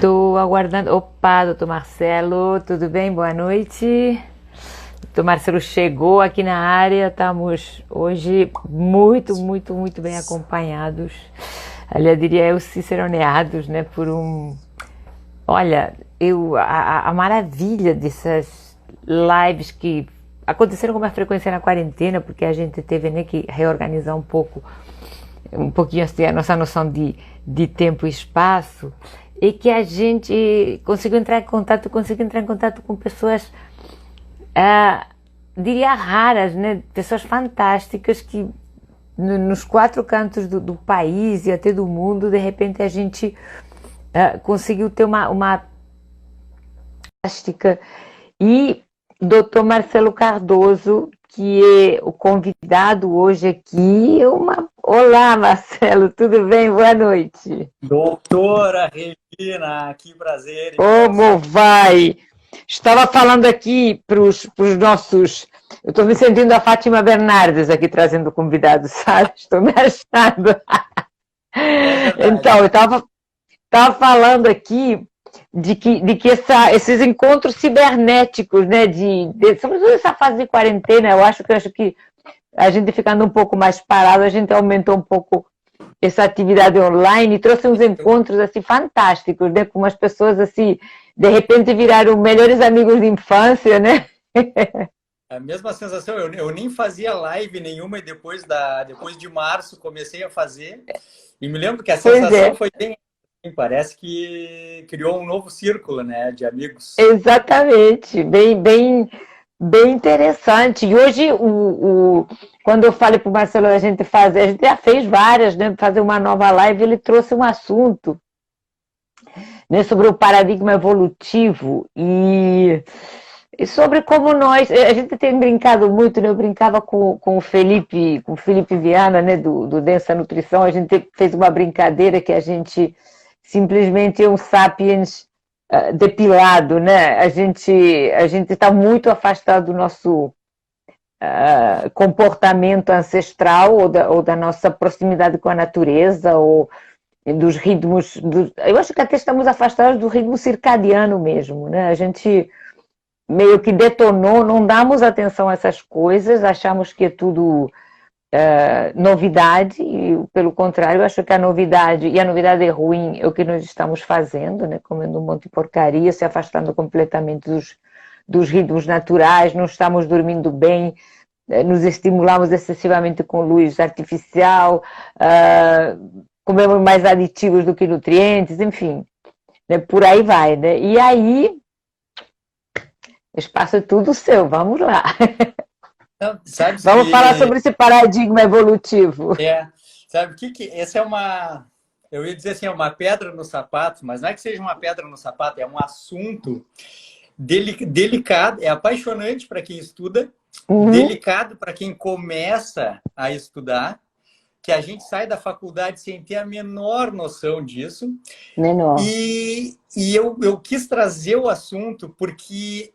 Estou aguardando. Opa, doutor Marcelo, tudo bem? Boa noite. Doutor Marcelo chegou aqui na área, estamos hoje muito bem acompanhados. Aliás, diria eu, ciceroneados, né, por um... Olha, a maravilha dessas lives que aconteceram com mais frequência na quarentena, porque a gente teve, né, que reorganizar um pouquinho assim, a nossa noção de tempo e espaço, e que a gente conseguiu entrar em contato com pessoas, diria raras, né? Pessoas fantásticas que nos quatro cantos do país e até do mundo, de repente a gente conseguiu ter uma fantástica. E Dr. Marcelo Cardoso, que é o convidado hoje aqui, Olá, Marcelo, tudo bem? Boa noite. Doutora Regina, que prazer. Como vai? Estava falando aqui para os nossos... Eu estou me sentindo a Fátima Bernardes aqui trazendo convidados, sabe? Estou me achando. Então, eu estava falando aqui de que esses encontros cibernéticos, né, sobretudo essa fase de quarentena, eu acho que a gente ficando um pouco mais parado, a gente aumentou um pouco essa atividade online e trouxe uns encontros assim fantásticos, né, com umas pessoas assim, de repente viraram melhores amigos de infância, né? A mesma sensação, eu nem fazia live nenhuma e depois de março comecei a fazer e me lembro que a sensação foi bem, parece que criou um novo círculo, né, de amigos. Exatamente, bem interessante. E hoje, quando eu falei para o Marcelo a gente já fez várias, né, fazer uma nova live, ele trouxe um assunto, né, sobre o paradigma evolutivo e sobre como a gente tem brincado muito, né, eu brincava com o Felipe Viana, né, do Densa Nutrição, a gente fez uma brincadeira que a gente simplesmente é um sapiens depilado, né? A gente está muito afastado do nosso comportamento ancestral ou da nossa proximidade com a natureza ou dos ritmos. Eu acho que até estamos afastados do ritmo circadiano mesmo, né? A gente meio que detonou, não damos atenção a essas coisas, achamos que é tudo novidade, e pelo contrário, eu acho que a novidade é ruim, é o que nós estamos fazendo, né? Comendo um monte de porcaria, se afastando completamente dos ritmos naturais, não estamos dormindo bem, nos estimulamos excessivamente com luz artificial, comemos mais aditivos do que nutrientes, enfim, né? Por aí vai, né? E aí, o espaço é tudo seu, vamos lá. Vamos falar sobre esse paradigma evolutivo. Sabe o que essa é uma... Eu ia dizer assim, é uma pedra no sapato, mas não é que seja uma pedra no sapato, é um assunto delicado, é apaixonante para quem estuda, delicado para quem começa a estudar, que a gente sai da faculdade sem ter a menor noção disso. Menor. E eu quis trazer o assunto porque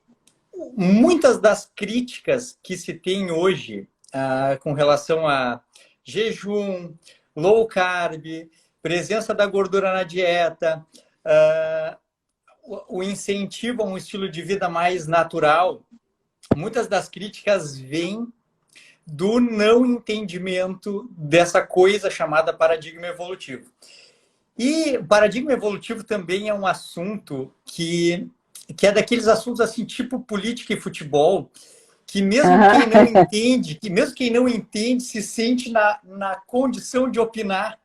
muitas das críticas que se tem hoje com relação a jejum, low carb, presença da gordura na dieta, o incentivo a um estilo de vida mais natural, muitas das críticas vêm do não entendimento dessa coisa chamada paradigma evolutivo. E paradigma evolutivo também é um assunto que é daqueles assuntos assim, tipo política e futebol, que mesmo quem não entende se sente na condição de opinar.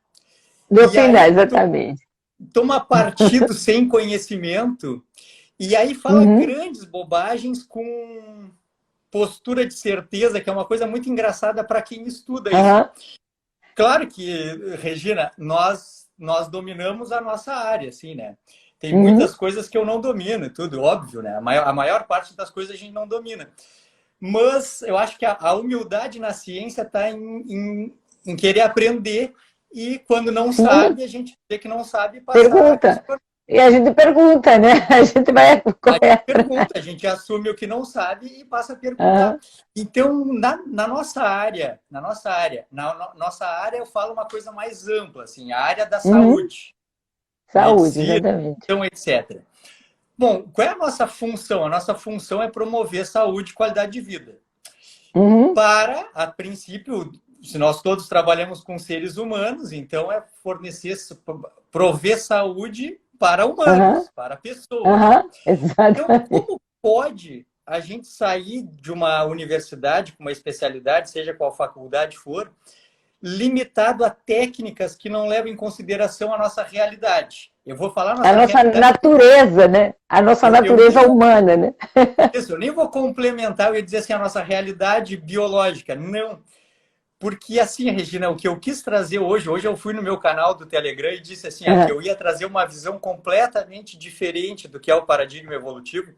De opinar, exatamente. Toma partido sem conhecimento e aí fala grandes bobagens com postura de certeza, que é uma coisa muito engraçada para quem estuda isso. Claro que, Regina, nós dominamos a nossa área, assim, né? Tem muitas coisas que eu não domino, tudo óbvio, né? A maior parte das coisas a gente não domina. Mas eu acho que a humildade na ciência está em querer aprender e quando não sabe, a gente vê que não sabe passar. Pergunta. E a gente pergunta, né? A gente vai a gente assume o que não sabe e passa a perguntar. Então, na nossa área, eu falo uma coisa mais ampla, assim, a área da saúde. Saúde, medicina, exatamente. então, etc. Bom, qual é a nossa função? A nossa função é promover saúde e qualidade de vida. Para, a princípio, se nós todos trabalhamos com seres humanos, então é fornecer, prover saúde para humanos, para pessoas. Então, como pode a gente sair de uma universidade com uma especialidade, seja qual faculdade for, limitado a técnicas que não levam em consideração a nossa realidade? Eu vou falar a nossa natureza, né? A nossa natureza humana, né? Isso, eu nem vou complementar, eu ia dizer assim, a nossa realidade biológica. Não. Porque assim, Regina, o que eu quis trazer hoje eu fui no meu canal do Telegram e disse assim, que eu ia trazer uma visão completamente diferente do que é o paradigma evolutivo,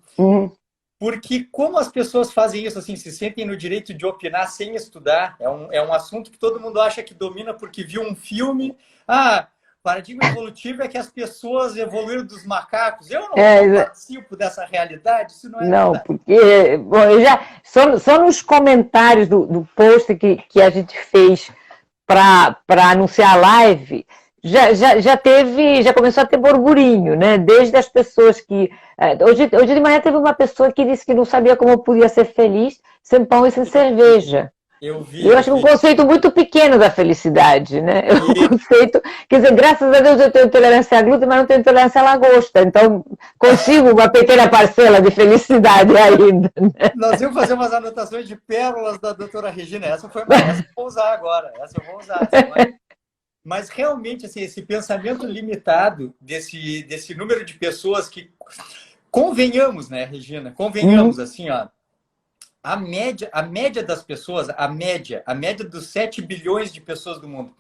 porque como as pessoas fazem isso, assim, se sentem no direito de opinar sem estudar, é um assunto que todo mundo acha que domina porque viu um filme, paradigma evolutivo é que as pessoas evoluíram dos macacos. Eu não participo dessa realidade, isso não é verdade. Porque bom, só nos comentários do post que a gente fez para anunciar a live, já começou a ter burburinho, né? Desde as pessoas que... Hoje de manhã teve uma pessoa que disse que não sabia como podia ser feliz sem pão e sem cerveja. Eu acho que é um conceito muito pequeno da felicidade, né? É um conceito, quer dizer, graças a Deus eu tenho intolerância a glúten, mas não tenho intolerância à lagosta, então consigo uma pequena parcela de felicidade ainda. Né? Nós íamos fazer umas anotações de pérolas da doutora Regina, essa eu vou usar agora, essa eu vou usar. Mas realmente, assim, esse pensamento limitado desse número de pessoas que... Convenhamos, né, Regina? Convenhamos, assim, ó. A média das pessoas, a média dos 7 bilhões de pessoas do mundo,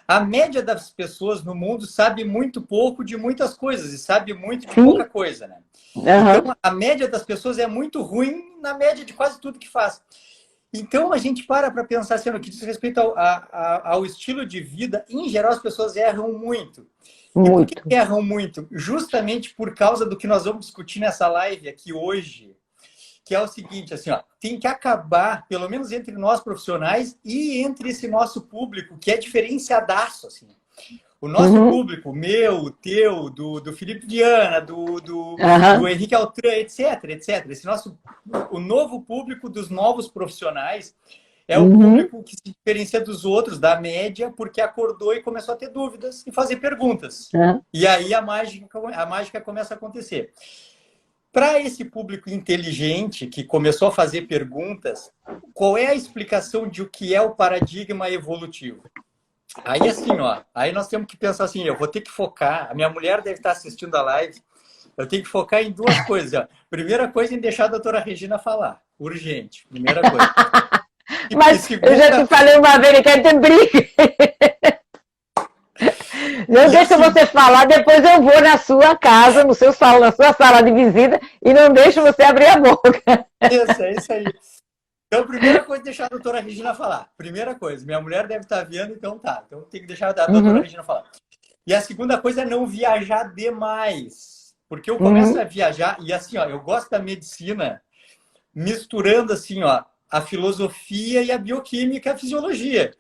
a média das pessoas no mundo sabe muito pouco de muitas coisas e sabe muito de pouca coisa, né? Então, a média das pessoas é muito ruim na média de quase tudo que faz. Então, a gente para pensar assim, no que diz respeito ao estilo de vida, em geral, as pessoas erram muito. E por que erram muito? Justamente por causa do que nós vamos discutir nessa live aqui hoje, que é o seguinte, assim, ó, tem que acabar, pelo menos entre nós profissionais e entre esse nosso público, que é diferenciadaço, assim. O nosso público, meu, o teu, do Felipe Viana, do Henrique Altran, etc. O novo público dos novos profissionais é o público que se diferencia dos outros, da média, porque acordou e começou a ter dúvidas e fazer perguntas. E aí a mágica começa a acontecer. Para esse público inteligente que começou a fazer perguntas, qual é a explicação de o que é o paradigma evolutivo? Aí assim, ó, aí nós temos que pensar assim, eu vou ter que focar, a minha mulher deve estar assistindo a live, eu tenho que focar em duas coisas. Ó. Primeira coisa, em deixar a doutora Regina falar, urgente, primeira coisa. Mas segunda... eu já te falei uma vez que tem briga. Não deixa assim, você falar, depois eu vou na sua casa, no seu salão, na sua sala de visita e não deixo você abrir a boca. Isso aí. Então, primeira coisa, deixar a doutora Regina falar. Primeira coisa, minha mulher deve estar vendo, então tá. Então tem que deixar a doutora Regina falar. E a segunda coisa é não viajar demais. Porque eu começo a viajar, e assim, ó, eu gosto da medicina misturando assim, ó, a filosofia e a bioquímica, a fisiologia.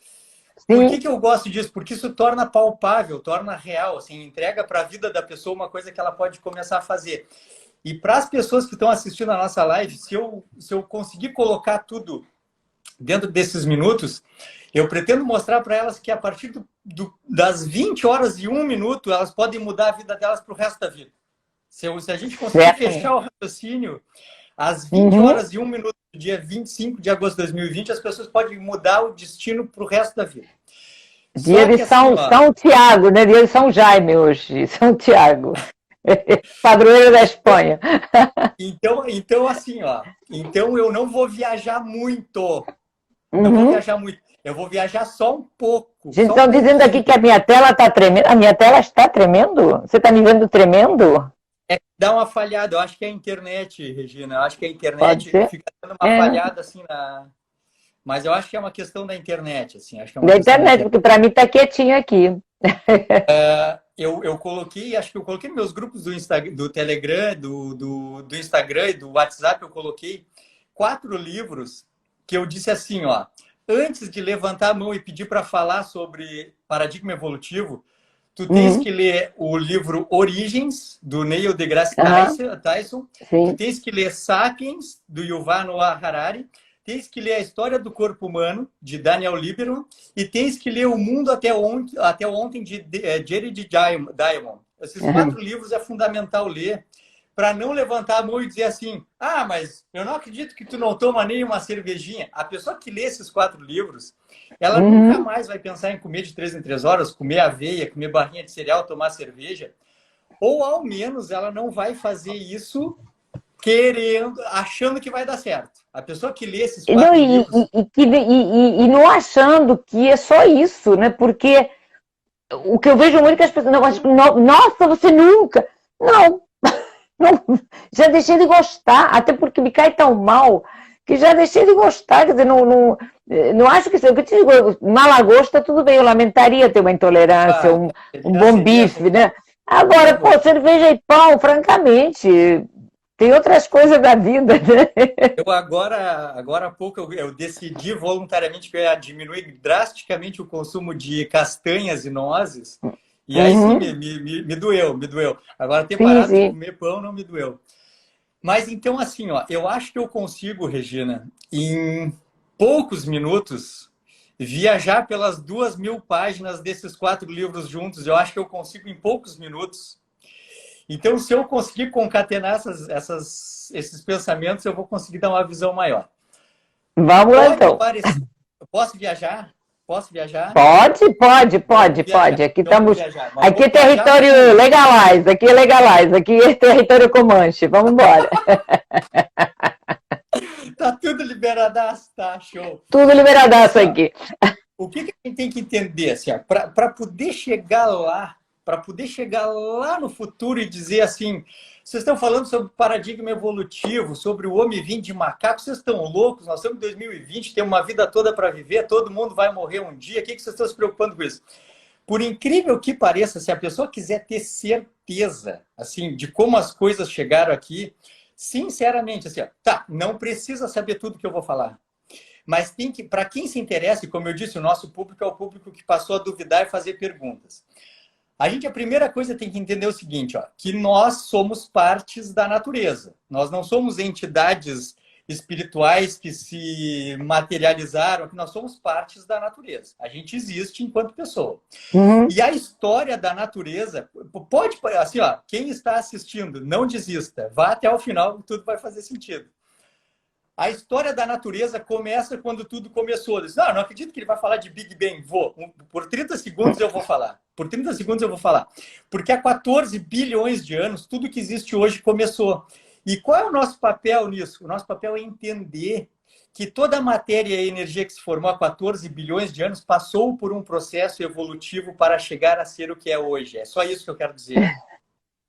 Por que eu gosto disso? Porque isso torna palpável, torna real, assim, entrega para a vida da pessoa uma coisa que ela pode começar a fazer. E para as pessoas que estão assistindo a nossa live, se eu conseguir colocar tudo dentro desses minutos, eu pretendo mostrar para elas que a partir das 20 horas e 1 minuto, elas podem mudar a vida delas para o resto da vida. Se a gente conseguir fechar o raciocínio, às 20 horas e 1 minuto do dia 25 de agosto de 2020, as pessoas podem mudar o destino para o resto da vida. Dia de São Tiago, né? Dia de São Jaime hoje, São Tiago. Padroeiro da Espanha. Então, assim, ó. Então, eu não vou viajar muito. Não vou viajar muito. Eu vou viajar só um pouco. Gente, estão dizendo aqui que a minha tela está tremendo. A minha tela está tremendo? Você está me vendo tremendo? Dá uma falhada. Eu acho que é a internet, Regina. Eu acho que a internet fica dando uma falhada, assim, Mas eu acho que é uma questão da internet, assim. Acho que é uma da internet, porque para mim está quietinho aqui. Eu coloquei, acho que eu coloquei nos meus grupos do Telegram, do Instagram e do WhatsApp, eu coloquei 4 livros que eu disse assim, ó, antes de levantar a mão e pedir para falar sobre paradigma evolutivo, Tu tens que ler o livro Origens, do Neil deGrasse Tyson. Tu tens que ler Sapiens, do Yuval Noah Harari. Tens que ler A História do Corpo Humano, de Daniel Lieberman. E tens que ler O Mundo até Ontem, de Jared Diamond. Esses 4 livros é fundamental ler, para não levantar a mão e dizer assim, ah, mas eu não acredito que tu não toma nem uma cervejinha. A pessoa que lê esses 4 livros, ela nunca mais vai pensar em comer de 3 em 3 horas, comer aveia, comer barrinha de cereal, tomar cerveja. Ou, ao menos, ela não vai fazer isso querendo, achando que vai dar certo. A pessoa que lê esses 4 livros... E não achando que é só isso, né? Porque o que eu vejo muito é que as pessoas... Nossa, você nunca... Não. Não, já deixei de gostar, até porque me cai tão mal que já deixei de gostar. Quer dizer, não acho que... Eu te digo, malagosta, tudo bem, eu lamentaria ter uma intolerância, um bom bife, né? Agora, pô, cerveja e pão, francamente, tem outras coisas da vida, né? Eu agora há pouco, eu decidi voluntariamente que eu ia diminuir drasticamente o consumo de castanhas e nozes. E aí sim, me doeu. Agora, ter parado de comer pão não me doeu. Mas então, assim, ó, eu acho que eu consigo, Regina, em poucos minutos, viajar pelas 2.000 páginas desses 4 livros juntos. Eu acho que eu consigo em poucos minutos. Então, se eu conseguir concatenar esses pensamentos, eu vou conseguir dar uma visão maior. Vamos lá, então. Posso viajar? Posso viajar? Pode. Aqui estamos. Aqui é território legalize, aqui é legalize, aqui é território Comanche. Vamos embora. Tá tudo liberadaço, tá? Show. Tudo liberadaço aqui. O que a gente tem que entender, assim, para poder chegar lá, no futuro e dizer assim, vocês estão falando sobre paradigma evolutivo, sobre o homem vir de macaco, vocês estão loucos, nós estamos em 2020, temos uma vida toda para viver, todo mundo vai morrer um dia, o que vocês estão se preocupando com isso? Por incrível que pareça, se a pessoa quiser ter certeza, assim, de como as coisas chegaram aqui, sinceramente, assim, ó, tá, não precisa saber tudo que eu vou falar. Mas tem que, para quem se interessa, e como eu disse, o nosso público é o público que passou a duvidar e fazer perguntas. A primeira coisa tem que entender o seguinte, ó, que nós somos partes da natureza. Nós não somos entidades espirituais que se materializaram, nós somos partes da natureza. A gente existe enquanto pessoa. E a história da natureza, pode, assim, ó, quem está assistindo, não desista, vá até o final, tudo vai fazer sentido. A história da natureza começa quando tudo começou. Diz, não acredito que ele vai falar de Big Bang. Por 30 segundos eu vou falar. Porque há 14 bilhões de anos, tudo que existe hoje começou. E qual é o nosso papel nisso? O nosso papel é entender que toda a matéria e a energia que se formou há 14 bilhões de anos passou por um processo evolutivo para chegar a ser o que é hoje. É só isso que eu quero dizer.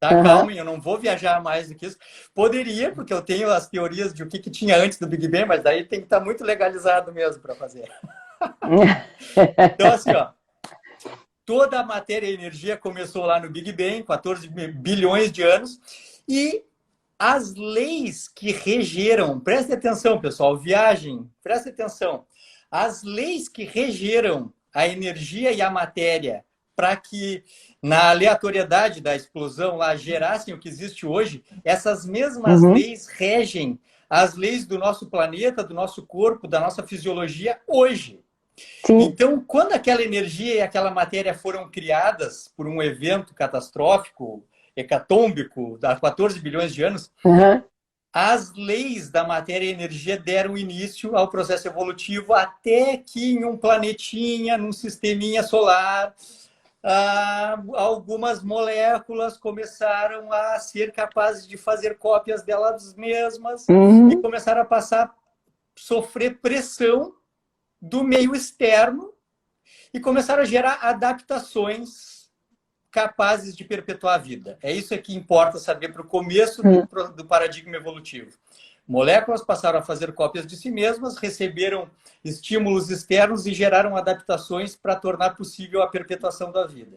Tá, calma, eu não vou viajar mais do que isso. Poderia, porque eu tenho as teorias de o que tinha antes do Big Bang, mas daí tem que estar muito legalizado mesmo para fazer. Então, assim, ó, toda a matéria e energia começou lá no Big Bang, 14 bilhões de anos, e as leis que regeram, preste atenção, pessoal, viagem, preste atenção, as leis que regeram a energia e a matéria para que, na aleatoriedade da explosão lá, gerassem o que existe hoje, essas mesmas leis regem as leis do nosso planeta, do nosso corpo, da nossa fisiologia hoje. Sim. Então, quando aquela energia e aquela matéria foram criadas por um evento catastrófico, hecatômbico, há 14 bilhões de anos, as leis da matéria e energia deram início ao processo evolutivo até que em um planetinha, num sisteminha solar, algumas moléculas começaram a ser capazes de fazer cópias delas mesmas e começaram a sofrer pressão do meio externo e começaram a gerar adaptações capazes de perpetuar a vida. É isso que importa saber para o começo do paradigma evolutivo. Moléculas passaram a fazer cópias de si mesmas, receberam estímulos externos e geraram adaptações para tornar possível a perpetuação da vida.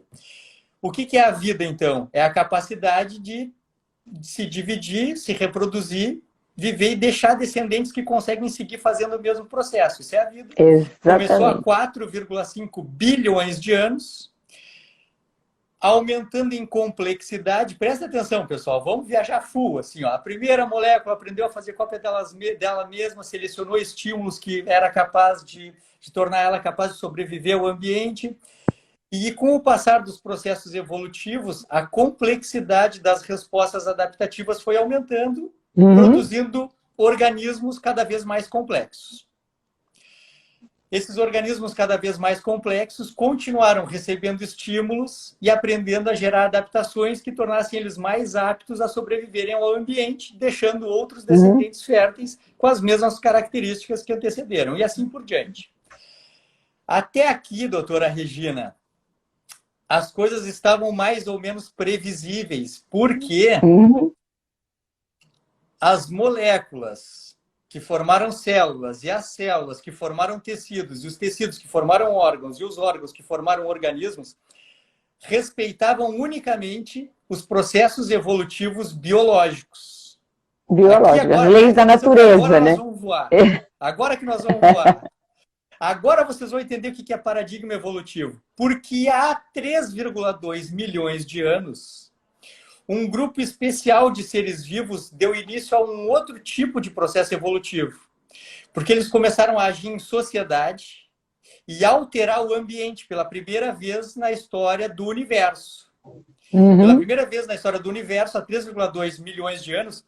O que é a vida, então? É a capacidade de se dividir, se reproduzir, viver e deixar descendentes que conseguem seguir fazendo o mesmo processo. Isso é a vida. Exatamente. Começou há 4,5 bilhões de anos. aumentando em complexidade. Presta atenção, pessoal, vamos viajar full. Assim, ó. A primeira molécula aprendeu a fazer cópia dela mesma, selecionou estímulos que era capaz de tornar ela capaz de sobreviver ao ambiente. E com o passar dos processos evolutivos, a complexidade das respostas adaptativas foi aumentando, produzindo organismos cada vez mais complexos. Esses organismos cada vez mais complexos continuaram recebendo estímulos e aprendendo a gerar adaptações que tornassem eles mais aptos a sobreviverem ao ambiente, deixando outros descendentes férteis com as mesmas características que antecederam, e assim por diante. Até aqui, doutora Regina, as coisas estavam mais ou menos previsíveis, porque as moléculas que formaram células, e as células que formaram tecidos, e os tecidos que formaram órgãos, e os órgãos que formaram organismos, respeitavam unicamente os processos evolutivos biológicos. Biológicos, as leis da natureza, agora né? Nós vamos voar. Agora que nós vamos voar. Agora vocês vão entender o que é paradigma evolutivo. Porque há 3,2 milhões de anos, um grupo especial de seres vivos deu início a um outro tipo de processo evolutivo. Porque eles começaram a agir em sociedade e alterar o ambiente pela primeira vez na história do universo. Pela primeira vez na história do universo, há 3,2 milhões de anos,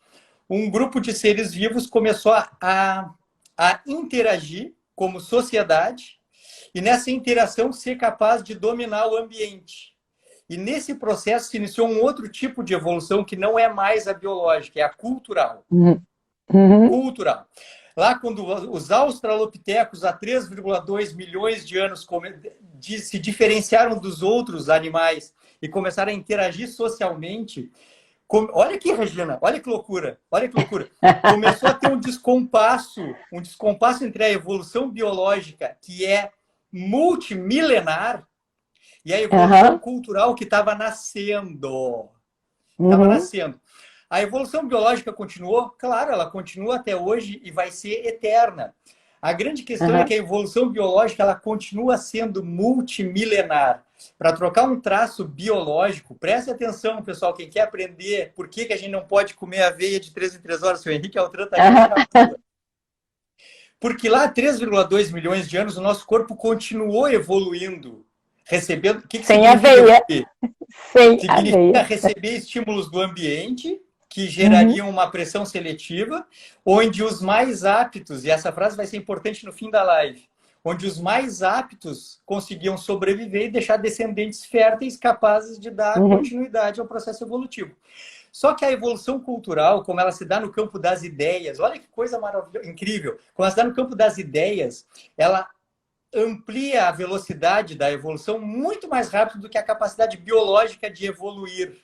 um grupo de seres vivos começou a interagir como sociedade, e nessa interação ser capaz de dominar o ambiente. E nesse processo se iniciou um outro tipo de evolução que não é mais a biológica, é a cultural. Cultural. Lá, quando os australopitecos, há 3,2 milhões de anos, se diferenciaram dos outros animais e começaram a interagir socialmente, olha aqui, Regina, olha que loucura, olha que loucura. Começou a ter um descompasso entre a evolução biológica, que é multimilenar, e a evolução cultural que estava nascendo. Estava nascendo. A evolução biológica continuou? Claro, ela continua até hoje e vai ser eterna. A grande questão é que a evolução biológica ela continua sendo multimilenar. Para trocar um traço biológico, preste atenção, pessoal, quem quer aprender por que a gente não pode comer aveia de 3 em 3 horas, seu Henrique Altran está aqui. Porque lá, 3,2 milhões de anos, o nosso corpo continuou evoluindo, recebendo... O que sem aveia. Significa receber estímulos do ambiente, que gerariam uma pressão seletiva, onde os mais aptos, e essa frase vai ser importante no fim da live, onde os mais aptos conseguiam sobreviver e deixar descendentes férteis capazes de dar continuidade ao processo evolutivo. Só que a evolução cultural, como ela se dá no campo das ideias, olha que coisa maravilhosa, incrível, como ela se dá no campo das ideias, ela amplia a velocidade da evolução muito mais rápido do que a capacidade biológica de evoluir.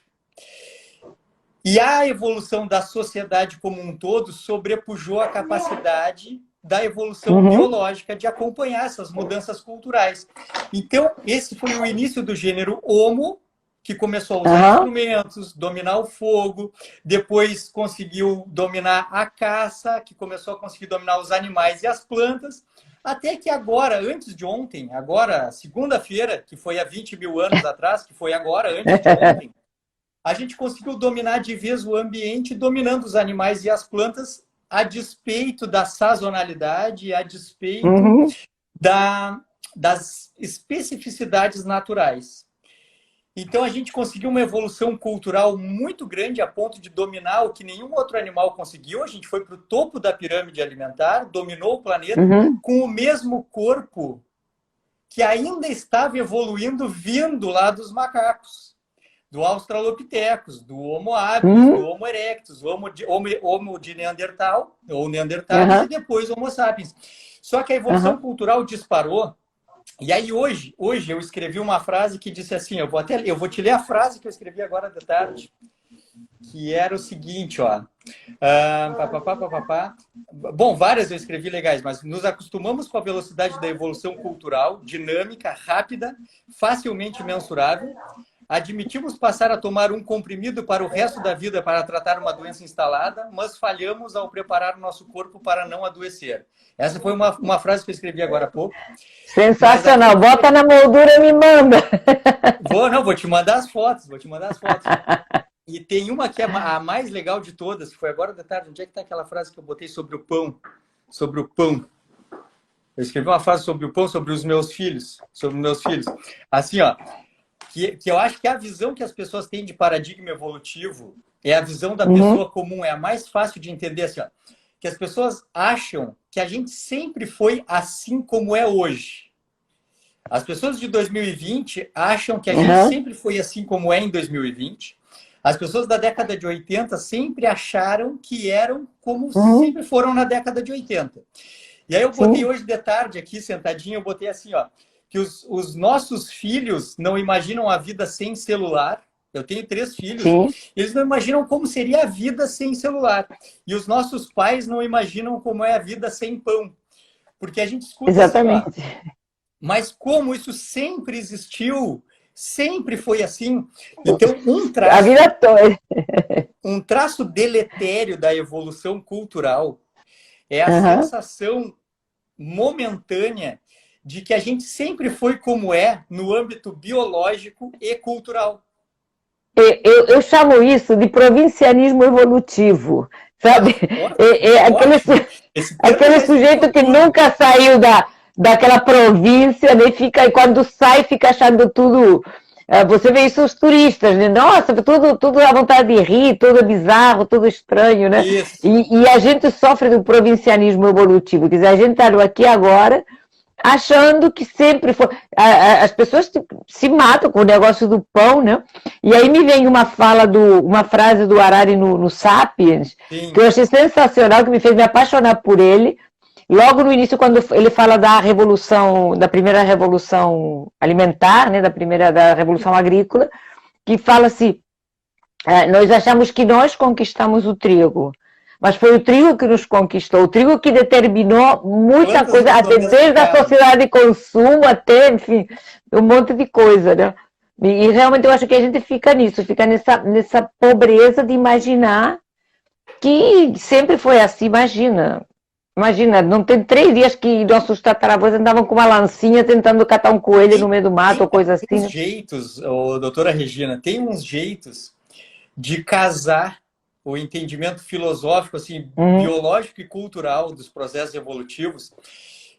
E a evolução da sociedade como um todo sobrepujou a capacidade da evolução biológica de acompanhar essas mudanças culturais. Então, esse foi o início do gênero Homo, que começou a usar instrumentos, dominar o fogo, depois conseguiu dominar a caça, que começou a conseguir dominar os animais e as plantas, até que agora, antes de ontem, agora, segunda-feira, que foi há 20 mil anos atrás, que foi agora, antes de ontem, a gente conseguiu dominar de vez o ambiente, dominando os animais e as plantas, a despeito da sazonalidade, a despeito das especificidades naturais. Então, a gente conseguiu uma evolução cultural muito grande a ponto de dominar o que nenhum outro animal conseguiu. A gente foi para o topo da pirâmide alimentar, dominou o planeta com o mesmo corpo que ainda estava evoluindo vindo lá dos macacos, do Australopithecus, do Homo habilis, do Homo erectus, Homo de Neandertal, ou Neandertal, e depois Homo sapiens. Só que a evolução cultural disparou. E aí hoje eu escrevi uma frase que disse assim, eu vou te ler a frase que eu escrevi agora de tarde, que era o seguinte, ó. Bom, várias eu escrevi legais, mas nos acostumamos com a velocidade da evolução cultural, dinâmica, rápida, facilmente mensurável. Admitimos passar a tomar um comprimido para o resto da vida para tratar uma doença instalada, mas falhamos ao preparar o nosso corpo para não adoecer. Essa foi uma frase que eu escrevi agora há pouco. Sensacional. Bota na moldura e me manda. Vou te mandar as fotos, E tem uma que é a mais legal de todas, que foi agora de tarde. Onde é que está aquela frase que eu botei sobre o pão? Sobre o pão. Eu escrevi uma frase sobre o pão, sobre os meus filhos. Assim, ó. Que eu acho que a visão que as pessoas têm de paradigma evolutivo é a visão da pessoa comum, é a mais fácil de entender, assim, ó, que as pessoas acham que a gente sempre foi assim como é hoje. As pessoas de 2020 acham que a gente sempre foi assim como é em 2020. As pessoas da década de 80 sempre acharam que eram como sempre foram na década de 80. E aí eu botei hoje de tarde aqui, sentadinho, eu botei assim, ó, que os nossos filhos não imaginam a vida sem celular. Eu tenho 3 filhos. Eles não imaginam como seria a vida sem celular. E os nossos pais não imaginam como é a vida sem pão. Porque a gente escuta Exatamente. assim, ó, mas como isso sempre existiu, sempre foi assim. Então, a vida toda. Um traço deletério da evolução cultural é a sensação momentânea de que a gente sempre foi como é no âmbito biológico e cultural. Eu chamo isso de provincianismo evolutivo, sabe? Aquele sujeito que nunca saiu daquela província, né? E quando sai, fica achando tudo... Você vê isso os turistas, né? Nossa, tudo dá vontade de rir, tudo bizarro, tudo estranho, né? E a gente sofre do provincianismo evolutivo. Quer dizer, a gente está aqui agora achando que sempre foi... As pessoas se matam com o negócio do pão, né? E aí me vem uma frase do Harari no Sapiens, que eu achei sensacional, que me fez me apaixonar por ele. Logo no início, quando ele fala da primeira revolução alimentar, né, da revolução agrícola, que fala assim, nós achamos que nós conquistamos o trigo, mas foi o trigo que nos conquistou, o trigo que determinou muita coisa, desde a sociedade de consumo até, enfim, um monte de coisa, né? E realmente eu acho que a gente fica nisso, fica nessa pobreza de imaginar que sempre foi assim. Imagina, não tem 3 dias que nossos tataravós andavam com uma lancinha tentando catar um coelho no meio do mato ou coisa assim. Tem uns jeitos, doutora Regina, tem uns jeitos de casar o entendimento filosófico, assim, biológico e cultural dos processos evolutivos,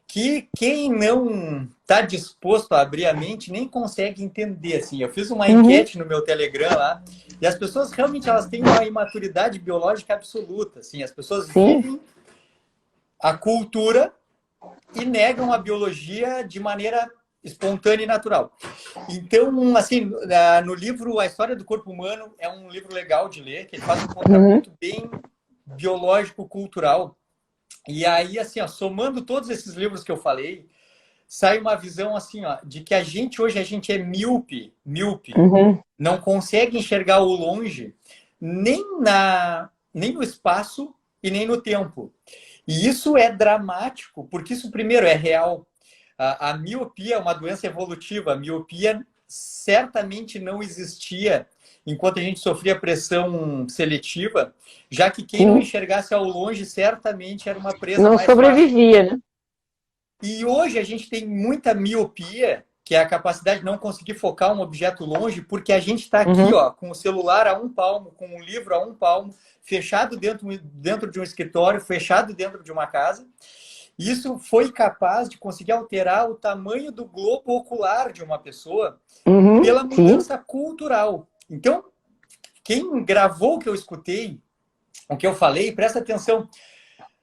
que quem não está disposto a abrir a mente nem consegue entender. Assim. Eu fiz uma enquete no meu Telegram lá, e as pessoas realmente elas têm uma imaturidade biológica absoluta. Assim, as pessoas vivem a cultura e negam a biologia de maneira espontânea e natural. Então, assim, no livro A História do Corpo Humano é um livro legal de ler, que ele faz um contraponto bem biológico-cultural. E aí, assim, ó, somando todos esses livros que eu falei, sai uma visão assim, ó, de que hoje a gente é míope, não consegue enxergar o longe, nem no espaço e nem no tempo. E isso é dramático, porque isso, primeiro, é real. A miopia é uma doença evolutiva. A miopia certamente não existia enquanto a gente sofria pressão seletiva, já que quem não enxergasse ao longe certamente era uma presa não mais sobrevivia, fácil. Né? E hoje a gente tem muita miopia, que é a capacidade de não conseguir focar um objeto longe, porque a gente está aqui, ó, com o celular a 1 palmo, com o livro a 1 palmo, fechado dentro de um escritório, fechado dentro de uma casa. Isso foi capaz de conseguir alterar o tamanho do globo ocular de uma pessoa pela mudança cultural. Então, quem gravou o que eu escutei, o que eu falei, presta atenção.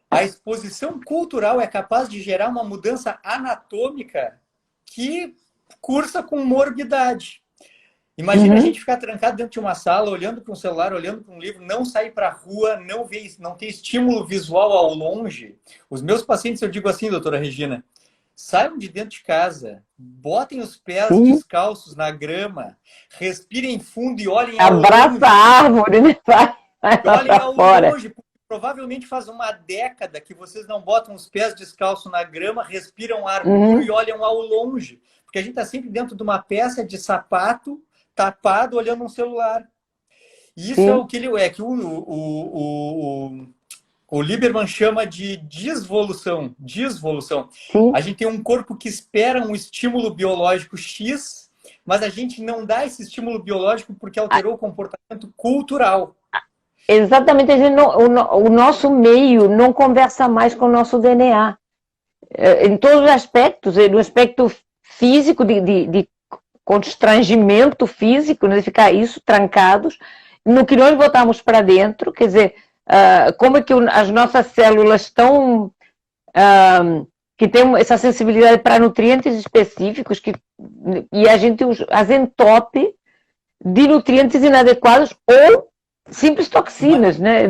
A exposição cultural é capaz de gerar uma mudança anatômica que cursa com morbidade. Imagina a gente ficar trancado dentro de uma sala, olhando para um celular, olhando para um livro, não sair para a rua, não ter estímulo visual ao longe. Os meus pacientes, eu digo assim, doutora Regina, saiam de dentro de casa, botem os pés descalços na grama, respirem fundo e olhem ao longe. Abraça a árvore, né? Olhem ao longe, porque provavelmente faz uma década que vocês não botam os pés descalços na grama, respiram ar puro e olham ao longe. Porque a gente está sempre dentro de uma peça de sapato, tapado olhando um celular. E isso Sim. é o que o Lieberman chama de disvolução. Sim. A gente tem um corpo que espera um estímulo biológico X, mas a gente não dá esse estímulo biológico porque alterou o comportamento cultural. Exatamente, a gente o nosso meio não conversa mais com o nosso DNA. Em todos os aspectos, no aspecto físico, de constrangimento físico, né, de ficar isso, trancados, no que nós botamos para dentro, quer dizer, como é que as nossas células estão, que tem essa sensibilidade para nutrientes específicos, e a gente as entope de nutrientes inadequados ou simples toxinas, né?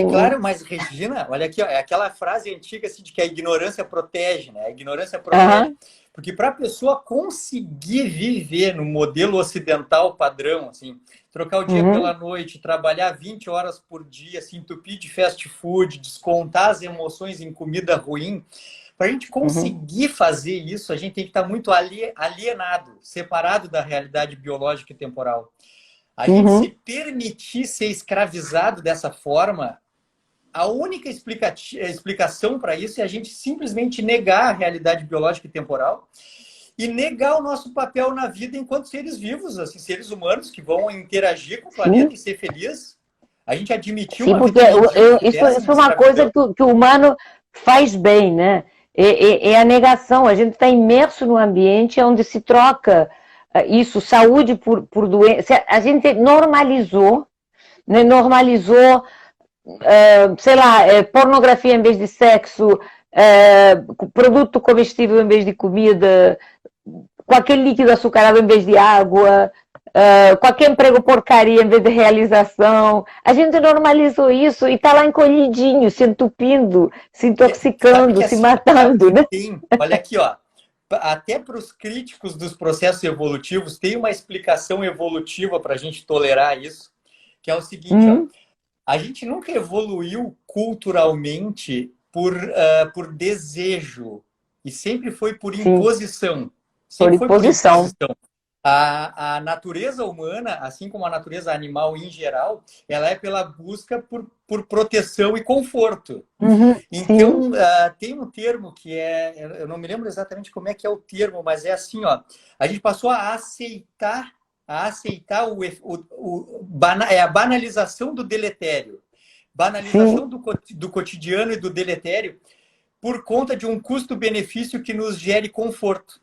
Claro, mas Regina, olha aqui, ó, é aquela frase antiga assim, de que a ignorância protege, né? A ignorância protege. Porque para a pessoa conseguir viver no modelo ocidental padrão, assim, trocar o dia pela noite, trabalhar 20 horas por dia, se entupir de fast food, descontar as emoções em comida ruim, para a gente conseguir fazer isso, a gente tem que estar muito alienado, separado da realidade biológica e temporal. A gente se permitir ser escravizado dessa forma, a única explicação para isso é a gente simplesmente negar a realidade biológica e temporal e negar o nosso papel na vida enquanto seres vivos, assim, seres humanos que vão interagir com o planeta e ser felizes. A gente admitir uma vida isso é uma coisa que o humano faz bem, né? É a negação. A gente está imerso num ambiente onde se troca isso, saúde por doença. A gente normalizou, né? Normalizou, sei lá, pornografia em vez de sexo, produto comestível em vez de comida, qualquer líquido açucarado em vez de água, qualquer emprego porcaria em vez de realização. A gente normalizou isso e está lá encolhidinho, se entupindo, se intoxicando, se matando, né? Sim, olha aqui, ó. Até para os críticos dos processos evolutivos, tem uma explicação evolutiva para a gente tolerar isso, que é o seguinte, ó, a gente nunca evoluiu culturalmente por desejo, e sempre foi por imposição. Sempre foi por imposição. A natureza humana, assim como a natureza animal em geral, ela é pela busca por proteção e conforto. Então, tem um termo que eu não me lembro exatamente como é que é o termo, mas é assim, ó, a gente passou a aceitar a banalização do deletério, banalização do cotidiano e do deletério por conta de um custo-benefício que nos gere conforto.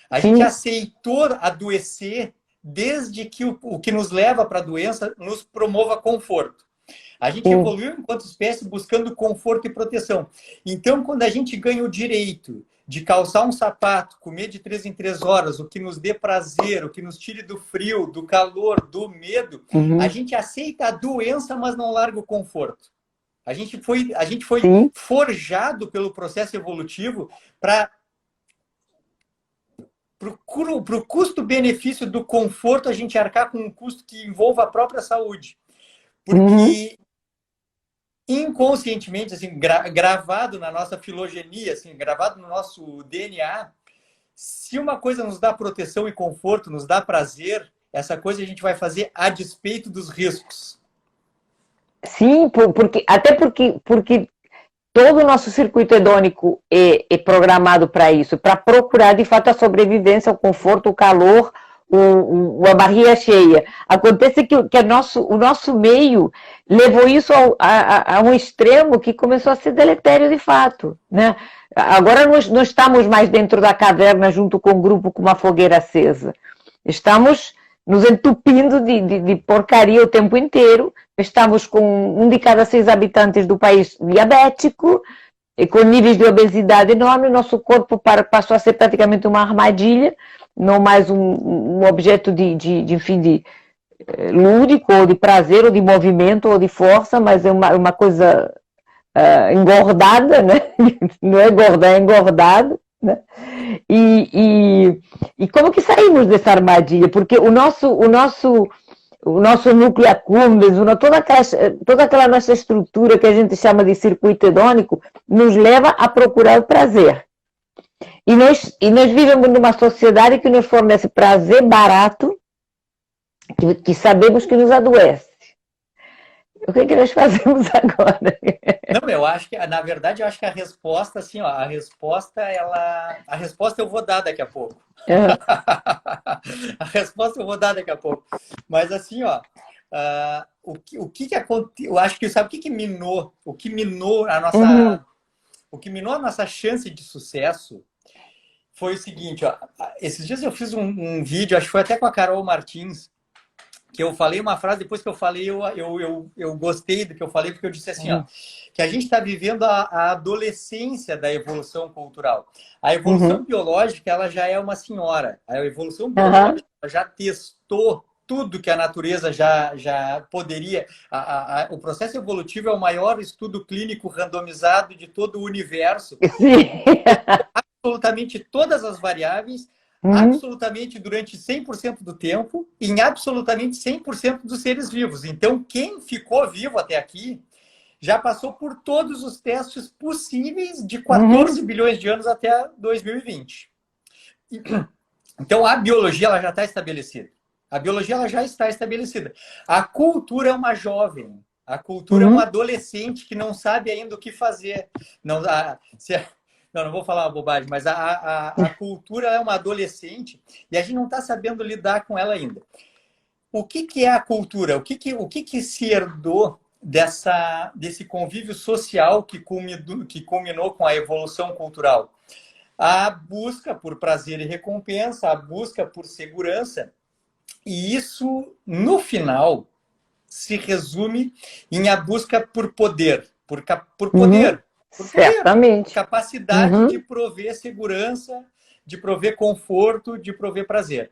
A gente aceitou adoecer desde que o que nos leva para a doença nos promova conforto. A gente evoluiu enquanto espécie buscando conforto e proteção. Então, quando a gente ganha o direito de calçar um sapato, comer de 3 em 3 horas, o que nos dê prazer, o que nos tire do frio, do calor, do medo, a gente aceita a doença, mas não larga o conforto. A gente foi forjado pelo processo evolutivo para o custo-benefício do conforto, a gente arcar com um custo que envolva a própria saúde. Porque inconscientemente, assim, gravado na nossa filogenia, assim, gravado no nosso DNA, se uma coisa nos dá proteção e conforto, nos dá prazer, essa coisa a gente vai fazer a despeito dos riscos. Sim, até porque todo o nosso circuito hedônico é programado para isso, para procurar, de fato, a sobrevivência, o conforto, o calor, a barriga cheia. Acontece que o nosso meio levou isso a um extremo que começou a ser deletério, de fato, né? Agora não estamos mais dentro da caverna junto com o grupo com uma fogueira acesa. Estamos nos entupindo de porcaria o tempo inteiro. Estamos com 1 de cada 6 habitantes do país diabético, e com níveis de obesidade enormes. Nosso corpo passou a ser praticamente uma armadilha, não mais um objeto enfim, de lúdico, ou de prazer, ou de movimento, ou de força, mas é uma coisa engordada, né? Não é engordar, é engordado, né? E como que saímos dessa armadilha? Porque o nosso núcleo accumbens, toda aquela nossa estrutura que a gente chama de circuito hedônico, nos leva a procurar o prazer. E nós vivemos numa sociedade que nos fornece prazer barato, que sabemos que nos adoece. O que nós fazemos agora? Não, eu acho que, na verdade, eu acho que a resposta, assim, ó, a resposta eu vou dar daqui a pouco. Uhum. A resposta eu vou dar daqui a pouco. Mas, assim, ó, o que aconteceu? Eu acho que, sabe o que minou? O que minou a nossa, o que minou a nossa chance de sucesso foi o seguinte, ó, esses dias eu fiz um vídeo, acho que foi até com a Carol Martins, que eu falei uma frase, depois que eu falei, eu gostei do que eu falei, porque eu disse assim, ó, que a gente está vivendo a adolescência da evolução cultural. A evolução biológica, ela já é uma senhora. A evolução biológica já testou tudo que a natureza já poderia. O processo evolutivo é o maior estudo clínico randomizado de todo o universo. Sim. Absolutamente todas as variáveis, absolutamente durante 100% do tempo, em absolutamente 100% dos seres vivos. Então, quem ficou vivo até aqui já passou por todos os testes possíveis de 14 bilhões de anos até 2020. Então, a biologia ela já está estabelecida. A biologia ela já está estabelecida. A cultura é uma jovem. A cultura é um adolescente que não sabe ainda o que fazer. Não vou falar uma bobagem, mas a cultura é uma adolescente e a gente não está sabendo lidar com ela ainda. O que é a cultura? O que se herdou desse convívio social que culminou com a evolução cultural? A busca por prazer e recompensa, a busca por segurança. E isso, no final, se resume em a busca por poder. Por poder. Certamente. Capacidade de prover segurança, de prover conforto, de prover prazer.